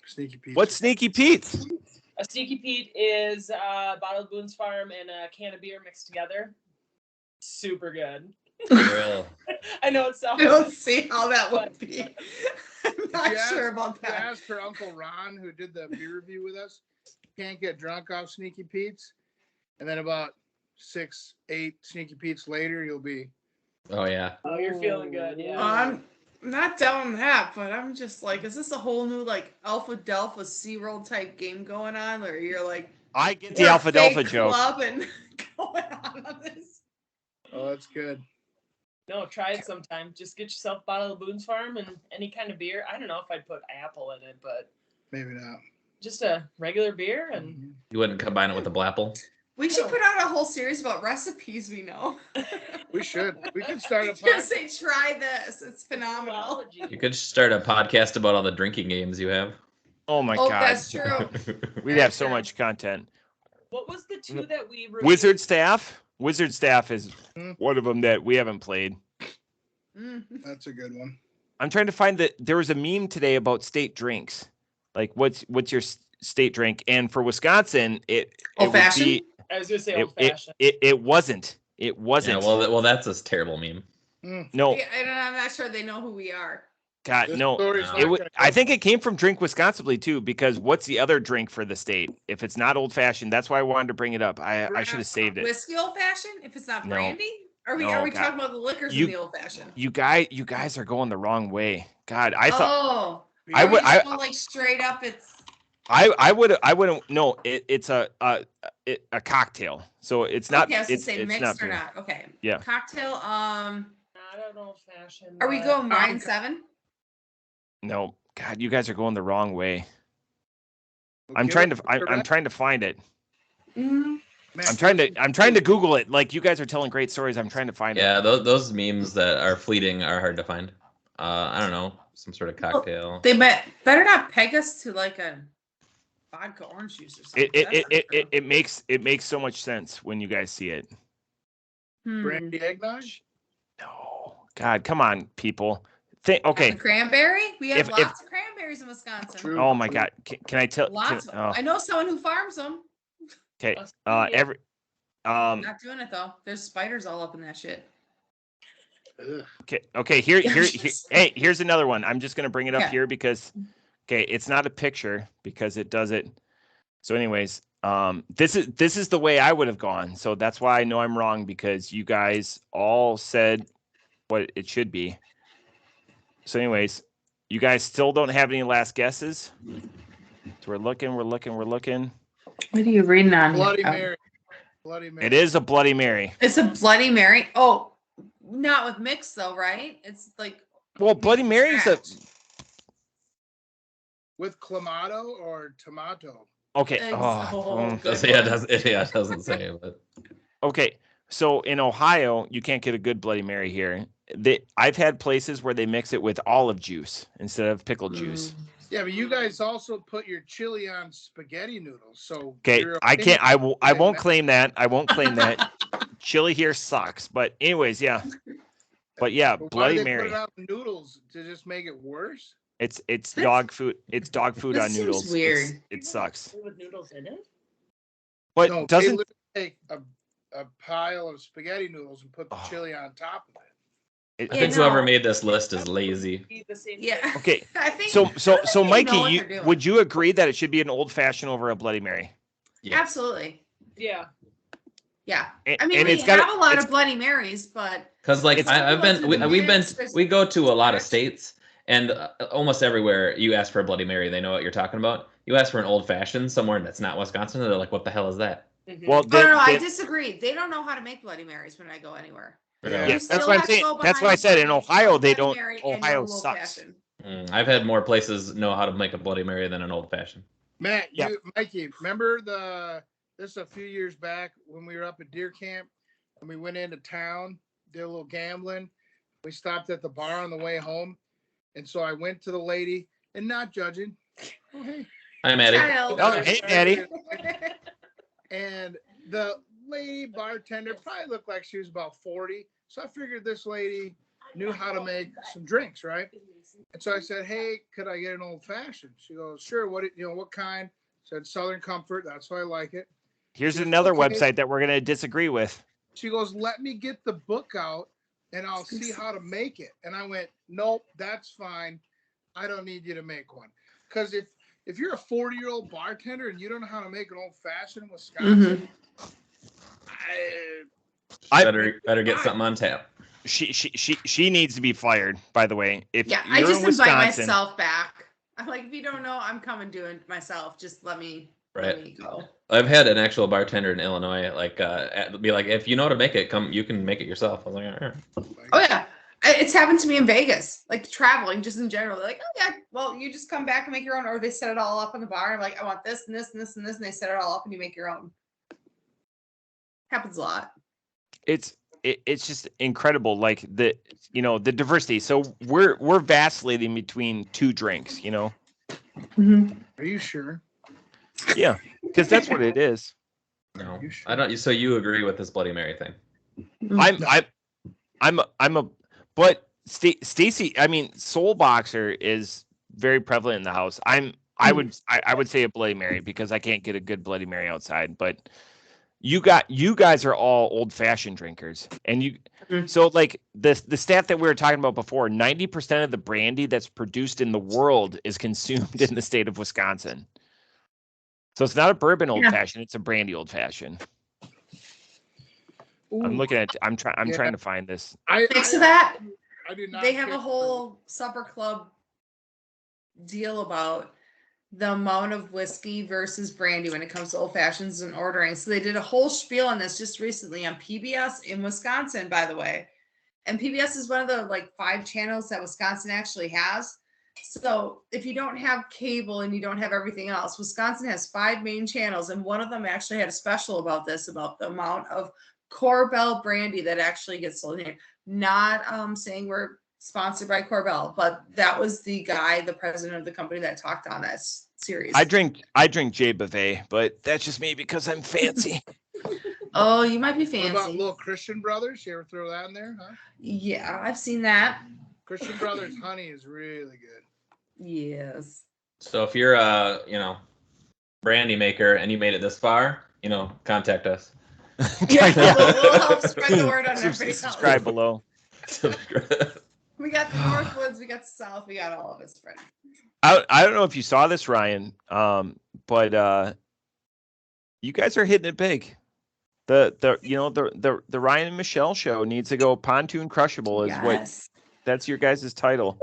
Sneaky Pete's. What's Sneaky Pete's? A Sneaky Pete is a bottle of Boone's Farm and a can of beer mixed together. Super good. Really? I know it sounds. I don't see how that would be. I'm not sure about that. I asked for Uncle Ron, who did the beer review with us. Can't get drunk off Sneaky Pete's. And then about 6, 8 Sneaky Pete's later, you'll be. Oh yeah. Oh, you're feeling good. Yeah. I'm not down that, but I'm just like, is this a whole new like Alpha Delpha SeaWorld type game going on, or you're like, I get the we're a Alpha Delpha fake joke. club and going on this? Oh, that's good. No, try it sometime. Just get yourself a bottle of Boone's Farm and any kind of beer. I don't know if I'd put apple in it, but Maybe not. just a regular beer and Mhm. You wouldn't combine it with a Blapple? We should put out a whole series about recipes we know. We should. We could start a Just podcast. say, try this. It's phenomenal. You could start a podcast about all the drinking games you have. Oh my Oh, god. that's true. We'd have so much content. what was the two that we reviewed? Wizard Staff. Wizard Staff is Hmm. one of them that we haven't played. That's a good one. I'm trying to find that there was a meme today about state drinks. Like what's your state drink? And for Wisconsin, it Old would fashioned? be I was gonna say it, old fashioned. it wasn't. It wasn't. Yeah, well, that's a terrible meme. No, Yeah, and I'm not sure they know who we are. God, This no. story's no. not It w- gonna I go- think it came from Drink Wisconsin too, because what's the other drink for the state? If it's not old fashioned, that's why I wanted to bring it up. I should have saved it. Whiskey old fashioned? If it's not No. brandy? Are we No, are we God. talking about the liquors You- in the old fashioned? You guys are going the wrong way. God, I thought Oh. I Are would- we just going, like straight up it's I wouldn't no. It's a cocktail, so it's not. okay, I was gonna It's, say it's mixed not or beer. not. Okay. Yeah. Cocktail, Not an old fashioned. are we going 9-7? No, God, you guys are going the wrong way. Well, I'm give trying it to. a I'm correct- trying to find it. Mm. Man, I'm trying to Google it. Like you guys are telling great stories. I'm trying to find Yeah, it. those memes that are fleeting are hard to find. I don't know, some sort of cocktail. They better not peg us to like a vodka orange juice or something. It makes so much sense when you guys see it. Brandy eggnog. No, God, come on, people. Okay. Cranberry? We have If- lots of cranberries in Wisconsin. True. Oh my God, can I tell? Lots of them. I know someone who farms them. Okay. Australia. Not doing it though. There's spiders all up in that shit. Ugh. Okay. Here. Yes. Hey, here's another one. I'm just gonna bring it up Okay. here because, okay, it's not a picture because it does it. So, anyways, this is the way I would have gone. So that's why I know I'm wrong because you guys all said what it should be. So, anyways, you guys still don't have any last guesses. So we're looking. What are you reading on? Bloody Mary. Bloody Mary. It is a Bloody Mary. It's a Bloody Mary. Oh, not with mix though, right? It's like Well, Bloody Mary's a With clamato or tomato. okay. It doesn't say, but Okay, so in Ohio, you can't get a good Bloody Mary here. I've had places where they mix it with olive juice instead of pickle juice. Yeah, but you guys also put your chili on spaghetti noodles. So Okay, your I can't. I opinion- won't claim that. I won't claim that. Chili here sucks. But anyways, yeah. But yeah, But why Bloody do they Mary. put it on noodles to just make it worse? It's This- dog food. It's dog food this on seems noodles. weird. It sucks. With noodles in it? But No, they doesn't literally take a pile of spaghetti noodles and put the Oh. chili on top of it. it, I Yeah, think no. whoever made this list is lazy. Eat the same yeah. thing. okay? I think So I don't think they know Mikey, what they're doing. would you agree that it should be an old fashioned over a Bloody Mary? Yeah. Absolutely. Yeah. Yeah. And, I mean, and we it's got have a lot of Bloody Marys, but Because like It's- I've been, It's- we go to a lot of states, and almost everywhere you ask for a Bloody Mary, they know what you're talking about. You ask for an old fashioned somewhere that's not Wisconsin, they're like, "What the hell is that?" Mhm. Well, no, I then- disagree. They don't know how to make Bloody Marys when I go anywhere. Yeah. You that's still what I'm have to saying. go That's what I behind said. In somebody, Ohio, a they Bloody don't. Mary, and Ohio no little sucks. fashion. I've had more places know how to make a Bloody Mary than an old fashioned. Matt, Yeah. Mikey, remember this a few years back when we were up at deer camp and we went into town, did a little gambling. We stopped at the bar on the way home. And so I went to the lady and not judging. Oh, hey. Hi, Maddie. Child. Oh, hey, Maddie. And the lady bartender probably looked like she was about 40. So I figured this lady knew how to make some drinks, right? And so I said, "Hey, could I get an old fashioned?" She goes, "Sure. What kind?" Said Southern Comfort. That's why I like it. Here's Just another okay. website that we're gonna disagree with. She goes, "Let me get the book out and I'll see how to make it." And I went, "Nope, that's fine. I don't need you to make one." Because if you're a 40-year-old bartender and you don't know how to make an old fashioned in Wisconsin, better get something on tap. She needs to be fired. By the way, if I you're just in Wisconsin, invite myself back. I'm like, if you don't know, I'm coming doing it myself. Just let me go. I've had an actual bartender in Illinois be like, if you know how to make it, come. You can make it yourself. I was like, all right. Oh yeah, it's happened to me in Vegas. Like traveling, just in general. They're like, oh yeah, well you just come back and make your own, or they set it all up on the bar. I'm like, I want this and this and this and this, and they set it all up and you make your own. Happens a lot. It's just incredible, like the diversity. So we're vacillating between two drinks, Mm-hmm. Are you sure? Yeah, because that's what it is. No, You sure? I don't. So you agree with this Bloody Mary thing? But Stacy, I mean, Soul Boxer is very prevalent in the house. I would say a Bloody Mary because I can't get a good Bloody Mary outside, but you guys are all old fashioned drinkers, and so like the stat that we were talking about before, 90% of the brandy that's produced in the world is consumed in the state of Wisconsin. So it's not a bourbon old fashioned; it's a brandy old fashioned. I'm trying to find this. Next to that, I do not. They have a whole supper club deal about the amount of whiskey versus brandy when it comes to old fashions and ordering. So they did a whole spiel on this just recently on PBS in Wisconsin, by the way. And PBS is one of the 5 channels that Wisconsin actually has. So if you don't have cable and you don't have everything else, Wisconsin has 5 main channels. And one of them actually had a special about this, about the amount of Korbel brandy that actually gets sold here. Not saying we're sponsored by Korbel, but that was the guy, the president of the company, that talked on that series. I drink J Bavay, but that's just me because I'm fancy. Oh, you might be fancy. What about Little Christian Brothers? You ever throw that in there, huh? Yeah, I've seen that. Christian Brothers honey is really good. Yes. So if you're a brandy maker and you made it this far, contact us. Yeah, we'll help spread the word on everybody else. Subscribe below. We got the Northwoods, we got the South, we got all of it spread. I don't know if you saw this, Ryan, but you guys are hitting it big. The Ryan and Michelle show needs to go pontoon crushable is that's your guys' title.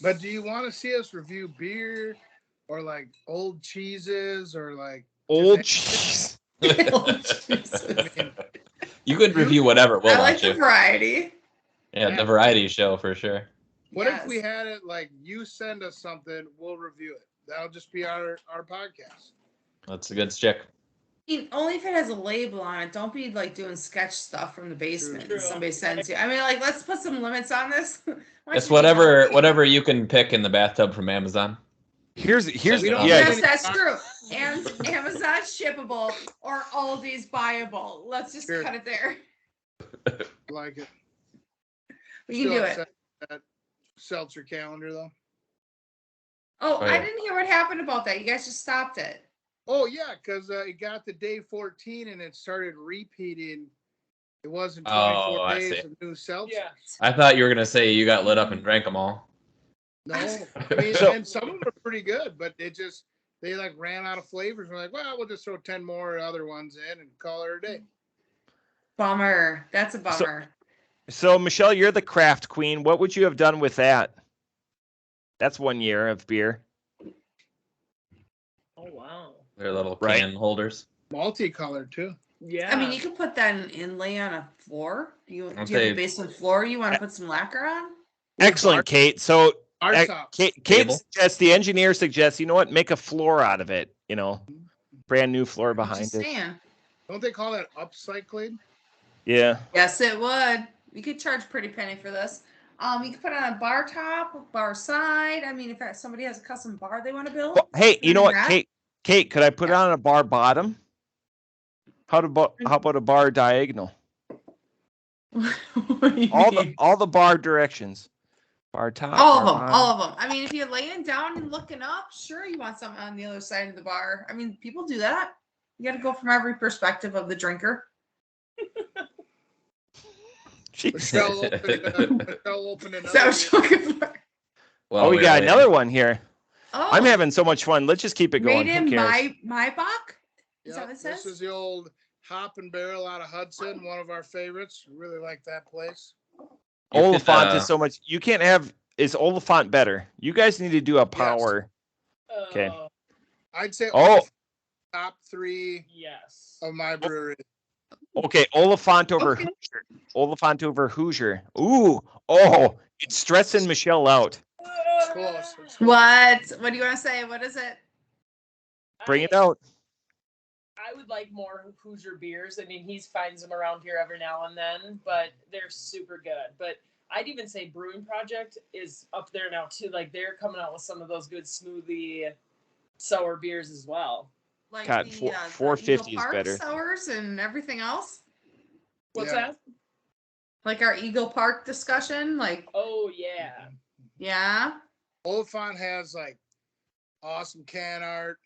But do you want to see us review beer or old cheeses or old cheese? Old cheese. You could review whatever. I like the variety. Yeah, the variety show for sure. What if we had it you send us something, we'll review it. That'll just be our podcast. That's a good stick. I mean, only if it has a label on it. Don't be doing sketch stuff from the basement that somebody sends you. I mean, let's put some limits on this. It's whatever you can pick in the bathtub from Amazon. Here's yes, that's true. And Amazon shippable or Aldi's buyable. Let's just cut it there. Like it. We can do it. That seltzer calendar though. Oh, I didn't hear what happened about that. You guys just stopped it. Oh yeah, because it got to day 14 and it started repeating. It wasn't 24 days of new seltzers. Yeah. I thought you were gonna say you got lit up and drank them all. No, I mean, and some of them are pretty good, but they ran out of flavors. We're like, well, we'll just throw 10 more other ones in and call it a day. Bummer. That's a bummer. So Michelle, you're the craft queen. What would you have done with that? That's 1 year of beer. Oh wow. They're little can holders. Multicolored too. Yeah. I mean, you could put that in inlay on a floor. Do you have a basement floor you want to put some lacquer on? Excellent, Kate. So Kate suggests, the engineer suggests, you know what, make a floor out of it, brand new floor behind it. Don't they call that upcycling? Yeah. Yes, it would. You could charge a pretty penny for this. You could put it on a bar top, bar side. I mean, if somebody has a custom bar they want to build. Well, hey, you know what, Kate, could I put it on a bar bottom? How about a bar diagonal? all the bar directions. Bar top. All of them. I mean, if you're laying down and looking up, sure, you want something on the other side of the bar. I mean, people do that. You got to go from every perspective of the drinker. Michelle opened another. Well, we got another one here. Oh, I'm having so much fun. Let's just keep it going. Made in my Bach? Is that what it says? This is the old Hop and Barrel out of Hudson, one of our favorites. Really like that place. Oliphant is so much. You can't have. Is Oliphant better? You guys need to do a power. Yes. Okay. I'd say top 3. Yes. Of my brewery. Okay, Oliphant over Hoosier. Oliphant over Hoosier. Ooh, it's stressing Michelle out. It's close. What do you want to say? What is it? Bring it out. I would like more Hoosier beers. I mean, he finds them around here every now and then, but they're super good. But I'd even say Brewing Project is up there now too. Like they're coming out with some of those good smoothie sour beers as well. Like God, the 450 Eagle is Park better. Sours and everything else. What's that? Like our Eagle Park discussion. Like. Oh yeah. Yeah. Oliphant has like awesome can art.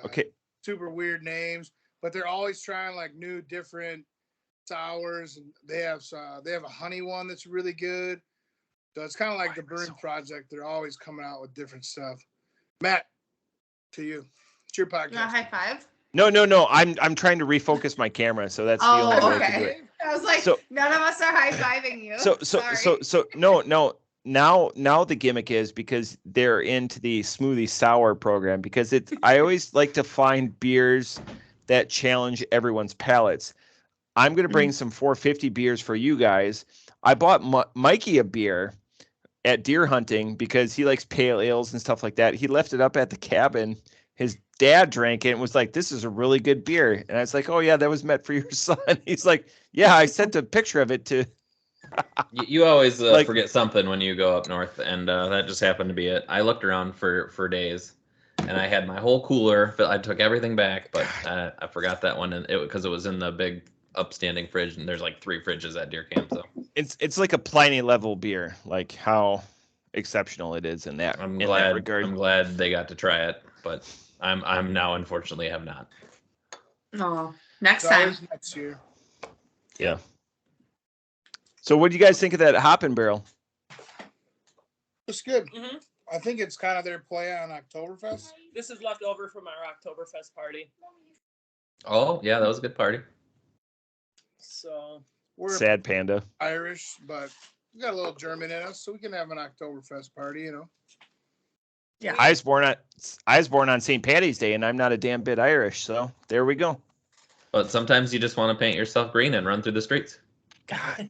Okay. Super weird names, but they're always trying like new, different sours, and they have a honey one that's really good. So it's kind of like the Brewing Project. They're always coming out with different stuff. Matt, to you. It's your podcast. You want a high five? No. I'm trying to refocus my camera, so that's the only way I can do it. I was like, none of us are high fiving you. So no. Now the gimmick is because they're into the smoothie sour program, because I always like to find beers that challenge everyone's palates. I'm going to bring some 450 beers for you guys. I bought Mikey a beer at deer hunting because he likes pale ales and stuff like that. He left it up at the cabin. His dad drank it and was like, "This is a really good beer." And I was like, "Oh yeah, that was meant for your son." He's like, "Yeah, I sent a picture of it to." You always forget something when you go up north, and that just happened to be it. I looked around for days, and I had my whole cooler. I took everything back, but I forgot that one, and because it was in the big upstanding fridge, and there's like 3 fridges at deer camp. So it's like a Pliny level beer, like how exceptional it is in that regard. I'm glad they got to try it, but I'm now unfortunately have not. Oh, next time. Next year. Yeah. So what do you guys think of that Hop and Barrel? It's good. Mm-hmm. I think it's kind of their play on Oktoberfest. This is left over from our Oktoberfest party. Oh yeah, that was a good party. So we're sad panda Irish, but we got a little German in us, so we can have an Oktoberfest party, you know. Yeah. I was born on St. Paddy's Day, and I'm not a damn bit Irish, so there we go. But sometimes you just want to paint yourself green and run through the streets. God,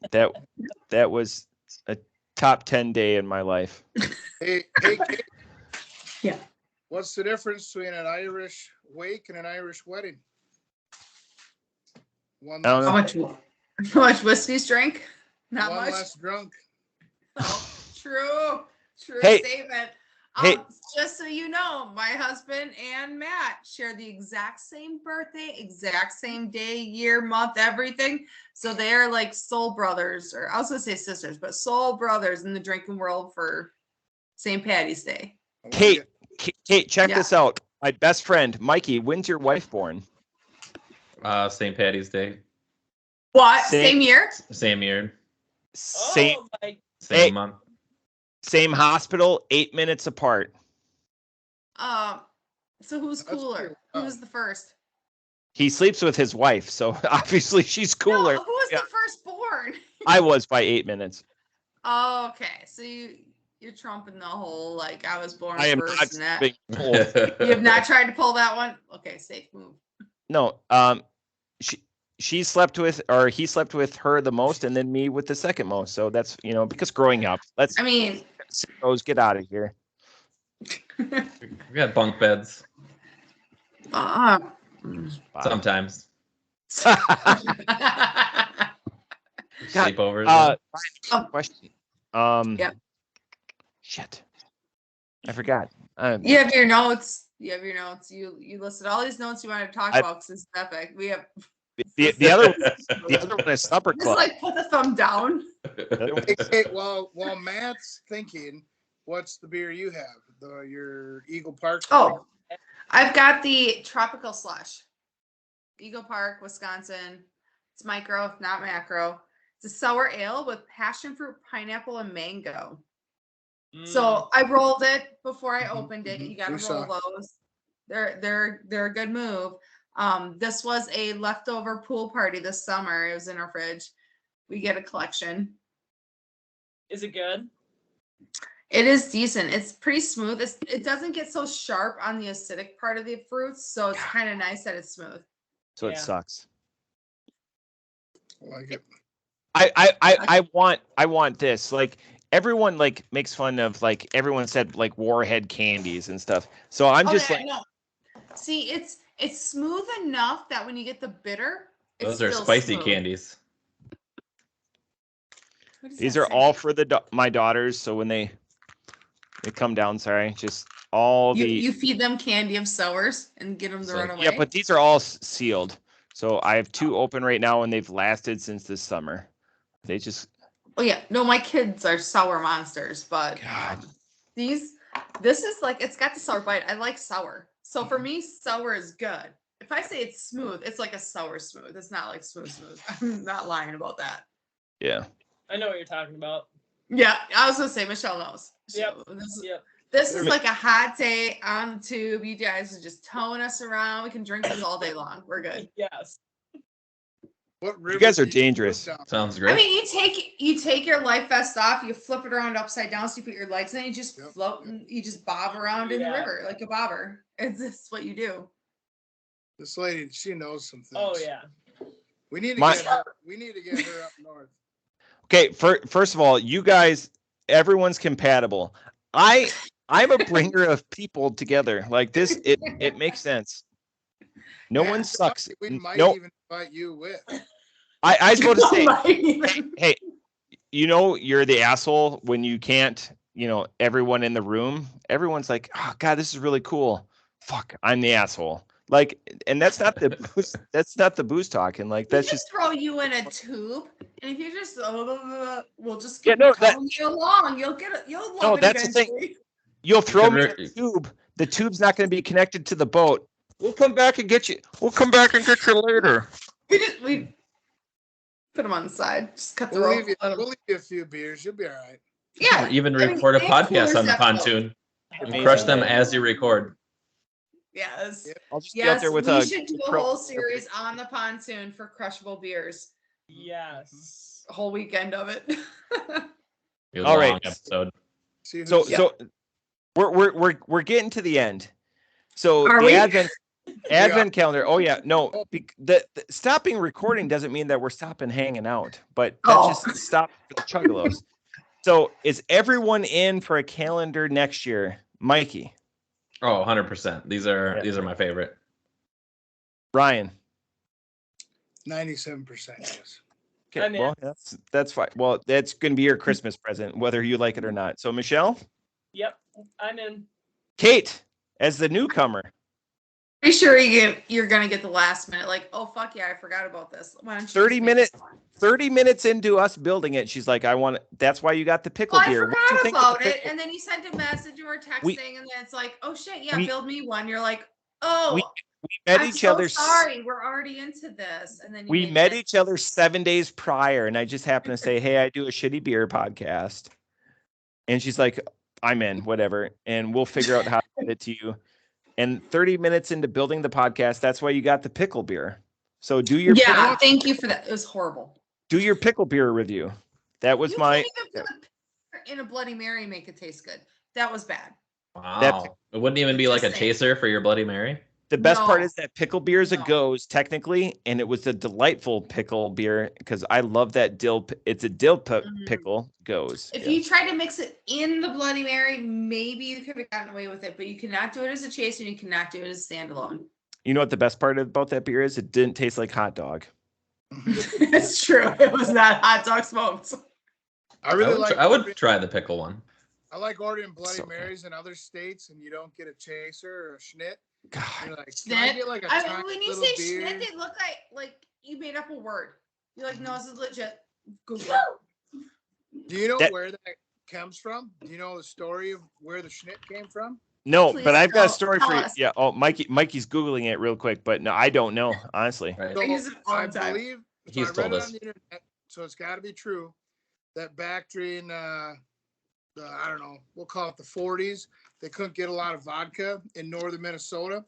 that was a top 10 day in my life. Hey, Kate. Yeah. What's the difference between an Irish wake and an Irish wedding? How much whiskey's drink? Not one much. less drunk. Oh, true Hey. statement. Hey. Just so you know, my husband and Matt share the exact same birthday, exact same day, year, month, everything. So they are like soul brothers, or I was gonna say sisters, but soul brothers in the drinking world for St. Paddy's Day. Kate, check this out. My best friend, Mikey, when's your wife born? St. Paddy's Day. What? Same year? Same year. Same month. Same hospital, 8 minutes apart. So who's cooler? Who's the first? He sleeps with his wife, so obviously she's cooler. No, who was the firstborn? I was by 8 minutes. Oh, okay, so you're trumping the whole like I was born I am first and that. being told. You have not tried to pull that one? Okay, safe move. No, he slept with her the most, and then me with the second most. So that's because growing up. Rose, get out of here. We got bunk beds. Sometimes. Sleepovers. Question. Yeah. Shit. I forgot. You have your notes. You listed all these notes you wanted to talk about because it's epic. We have the other one is Supper just Club. like put the thumb down. Hey, while Matt's thinking, what's the beer you have? Your Eagle Park? Oh, I've got the Tropical Slush. Eagle Park, Wisconsin. It's micro, not macro. It's a sour ale with passion fruit, pineapple, and mango. So I rolled it before I opened it. You got to roll those. They're a good move. This was a leftover pool party this summer. It was in our fridge. We get a collection. Is it good? It is decent. It's pretty smooth. It doesn't get so sharp on the acidic part of the fruits, so it's kind of nice that it's smooth. So it sucks. I like it. I want this. Like everyone like makes fun of like everyone said like Warhead candies and stuff. So I'm just like no. See, it's smooth enough that when you get the bitter, those are spicy candies. These are all for my daughters. So when they come down, sorry, just all you feed them candy of sours and get them to run away. Yeah, but these are all sealed. So I have 2 open right now, and they've lasted since this summer. They just. Oh yeah, no, my kids are sour monsters, but God. This is like it's got the sour bite. I like sour, so for me, sour is good. If I say it's smooth, it's like a sour smooth. It's not like smooth. I'm not lying about that. Yeah. I know what you're talking about. Yeah, I was gonna say Michelle knows. Yep. This is like a hot day on the tube. You guys are just towing us around. We can drink these all day long. We're good. Yes. You guys are dangerous. Sounds great. I mean, you take your life vest off, you flip it around upside down, so you put your legs in, you just float, and you just bob around in the river like a bobber. It's just what you do. This lady, she knows some things. Oh yeah. We need to get her. We need to get her up north. Okay, first of all, you guys, everyone's compatible. I'm a bringer of people together. Like this, it makes sense. No one sucks. We might even invite you with. I was going to say, hey, you're the asshole when you can't, everyone in the room, everyone's like, oh God, this is really cool. Fuck, I'm the asshole. Like, and that's not the booze. That's not the booze talking. Like, that's just throw you in a tube, and if you just we'll just you along. You'll get it. You'll love it that's eventually. the thing. You'll throw me in a tube. The tube's not going to be connected to the boat. We'll come back and get you. We'll come back and get you later. We put them on the side. Just cut the rope. We'll leave you a few beers. You'll be all right. Yeah. Or even record a podcast on the pontoon and crush them as you record. Yes. I'll just be out there with we should do a whole series on the pontoon for crushable beers. Yes. A whole weekend of it. All right. Episode. So we're getting to the end. So the Advent calendar. Oh yeah, no. The stopping recording doesn't mean that we're stopping hanging out, but that's just stop the chuggalos. So is everyone in for a calendar next year, Mikey? Oh, 100%. These are my favorite. Ryan. 97%. Yes. Okay. Well, that's fine. Well, that's going to be your Christmas present, whether you like it or not. So Michelle. Yep, I'm in. Kate, as the newcomer. Pretty sure you're gonna get the last minute. Like, oh fuck yeah, I forgot about this. 30 minutes into us building it, she's like, I want it. That's why you got the pickle beer. I forgot about it, and then you sent a message or texting, and then it's like, oh shit, yeah, build me one. You're like, oh, we met each other. Sorry, we're already into this, and then we met each other 7 days prior, and I just happened to say, hey, I do a shitty beer podcast, and she's like, I'm in, whatever, and we'll figure out how to get it to you. And 30 minutes into building the podcast, that's why you got the pickle beer. So do your thank you for that. It was horrible. Do your pickle beer review. That was can't even put in a Bloody Mary and make it taste good. That was bad. Wow. It wouldn't even be like a chaser for your Bloody Mary. The best part is that pickle beer is a Gose technically, and it was a delightful pickle beer because I love that dill. It's a dill pickle Gose. If you try to mix it in the Bloody Mary, maybe you could have gotten away with it, but you cannot do it as a chaser, and you cannot do it as a standalone. You know what the best part about that beer is? It didn't taste like hot dog. It's true. It was not hot dog smoked. I would try the pickle one. I like ordering Bloody Marys in other states, and you don't get a chaser or a schnit. God. You're like, Schnit? When you say schnit, they look like you made up a word. You're like, no, this is legit. Google it. Do you know where that comes from? Do you know the story of where the schnit came from? No, but I've got a story for you. Yeah. Oh, Mikey's Googling it real quick, but no, I don't know, honestly. Right. So I believe he's told us. On the internet, so it's got to be true that back during I don't know, we'll call it the 40s, they couldn't get a lot of vodka in northern Minnesota.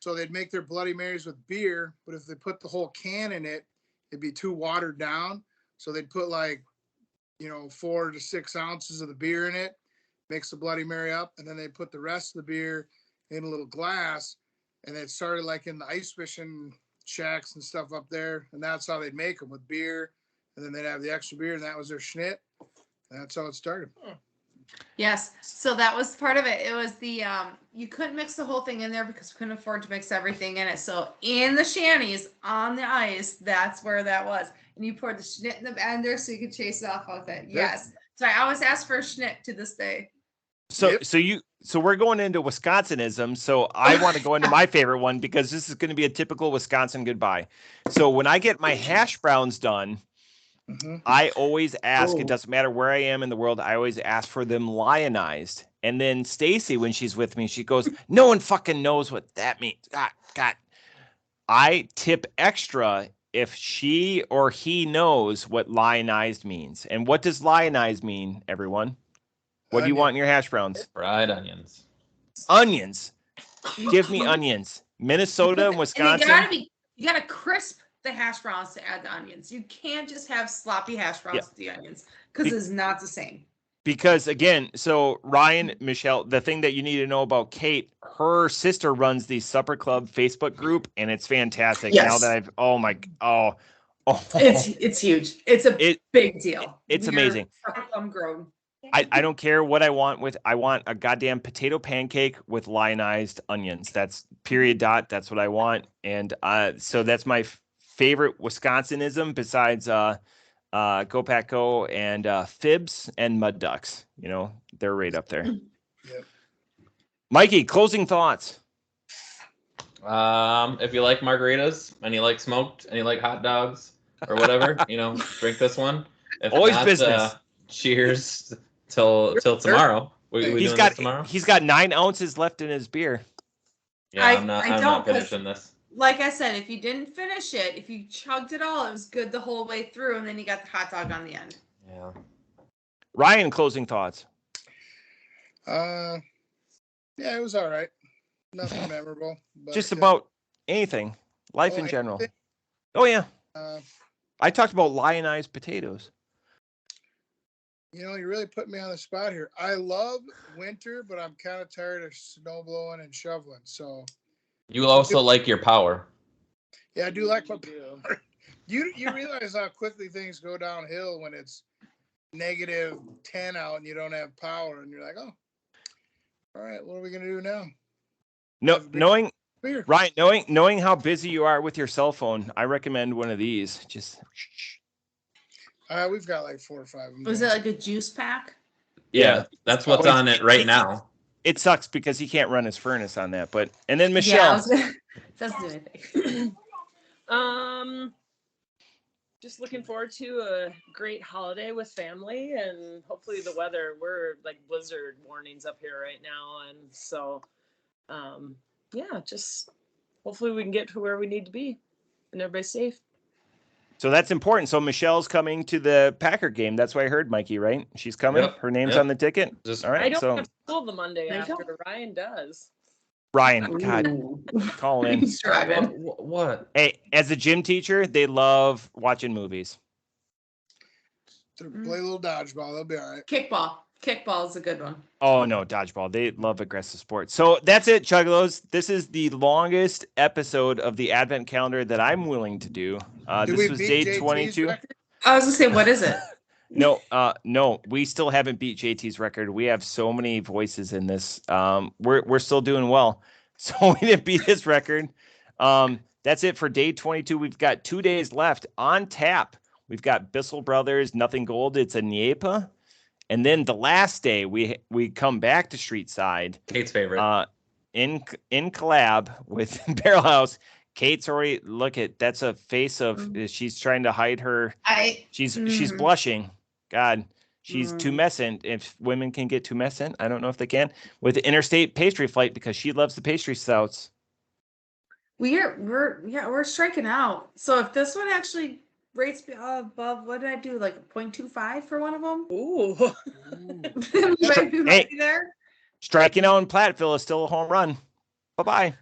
So they'd make their Bloody Marys with beer, but if they put the whole can in it, it'd be too watered down. So they'd put 4 to 6 ounces of the beer in it, mix the Bloody Mary up, and then they put the rest of the beer in a little glass. And it started in the ice fishing shacks and stuff up there. And that's how they'd make them, with beer. And then they'd have the extra beer, and that was their schnit. And that's how it started. Yes. So that was part of it. It was the you couldn't mix the whole thing in there because we couldn't afford to mix everything in it. So in the shanties on the ice, that's where that was. And you poured the schnit in the bender so you could chase it off with it. Yes. So I always ask for a schnit to this day. So we're going into Wisconsinism. So I want to go into my favorite one because this is going to be a typical Wisconsin goodbye. So when I get my hash browns done, I always ask, it doesn't matter where I am in the world, I always ask for them lionized. And then Stacy, when she's with me, she goes, no one fucking knows what that means. God. I tip extra if she or he knows what lionized means. And what does lionized mean, everyone? What do you want in your hash browns? Fried onions. Onions. Give me onions. Minnesota and Wisconsin. And you gotta crisp the hash browns to add the onions. You can't just have sloppy hash browns with the onions because it's not the same. Because again, so Ryan, Michelle, the thing that you need to know about Kate, her sister runs the Supper Club Facebook group, and it's fantastic. Yes. Now that It's huge. It's a big deal. It's amazing. I'm grown. I don't care what I want I want a goddamn potato pancake with lionized onions. That's period dot. That's what I want. And so that's my favorite Wisconsinism besides Go Pack Go and Fibs and Mud Ducks. They're right up there. Yep. Mikey, closing thoughts. If you like margaritas and you like smoked and you like hot dogs or whatever, drink this one. If Always not, business. Cheers till tomorrow. He's got tomorrow? He's got 9 ounces left in his beer. Yeah, I'm not finishing this. Like I said, if you didn't finish it, if you chugged it all, it was good the whole way through, and then you got the hot dog on the end. Yeah. Ryan, closing thoughts. Yeah, it was all right. Nothing memorable. But, just about anything. Life in general. Anything? Oh, yeah. I talked about lionized potatoes. You really put me on the spot here. I love winter, but I'm kind of tired of snow blowing and shoveling. So you also like your power. Yeah, I do like my power. You realize how quickly things go downhill when it's -10 out and you don't have power, and you're like, oh, all right, what are we gonna do now? No, knowing how busy you are with your cell phone, I recommend one of these. Just we've got 4 or 5 of them. Was it like a juice pack? Yeah, that's what's on it right now. It sucks because he can't run his furnace on that. And then Michelle. Yeah, doesn't do anything. Just looking forward to a great holiday with family, and hopefully the weather. We're blizzard warnings up here right now, and so just hopefully we can get to where we need to be and everybody's safe. So that's important. So Michelle's coming to the Packer game. That's what I heard, Mikey, right? She's coming. Yep. Her name's on the ticket. All right. I don't have school the Monday after. Ryan does. Ryan, God, call in. He's driving. What? Hey, as a gym teacher, they love watching movies. Play a little dodgeball. They'll be all right. Kickball is a good one. Oh, no, dodgeball. They love aggressive sports. So that's it, Chuggalos. This is the longest episode of the Advent calendar that I'm willing to do. This was day 22. I was going to say, what is it? No, we still haven't beat JT's record. We have so many voices in this. We're still doing well. So we didn't beat his record. That's it for day 22. We've got 2 days left on tap. We've got Bissell Brothers, Nothing Gold. It's a Niepa. And then the last day we come back to Street Side. Kate's favorite. In collab with Barrel House. Kate's already that's a face of she's trying to hide her. She's blushing. God, she's tumescent. If women can get tumescent, I don't know if they can with the interstate pastry flight because she loves the pastry stouts. We're striking out. So if this one actually rates above, what did I do? 0.25 for one of them? Ooh. Might be there. Striking out in Platteville is still a home run. Bye-bye.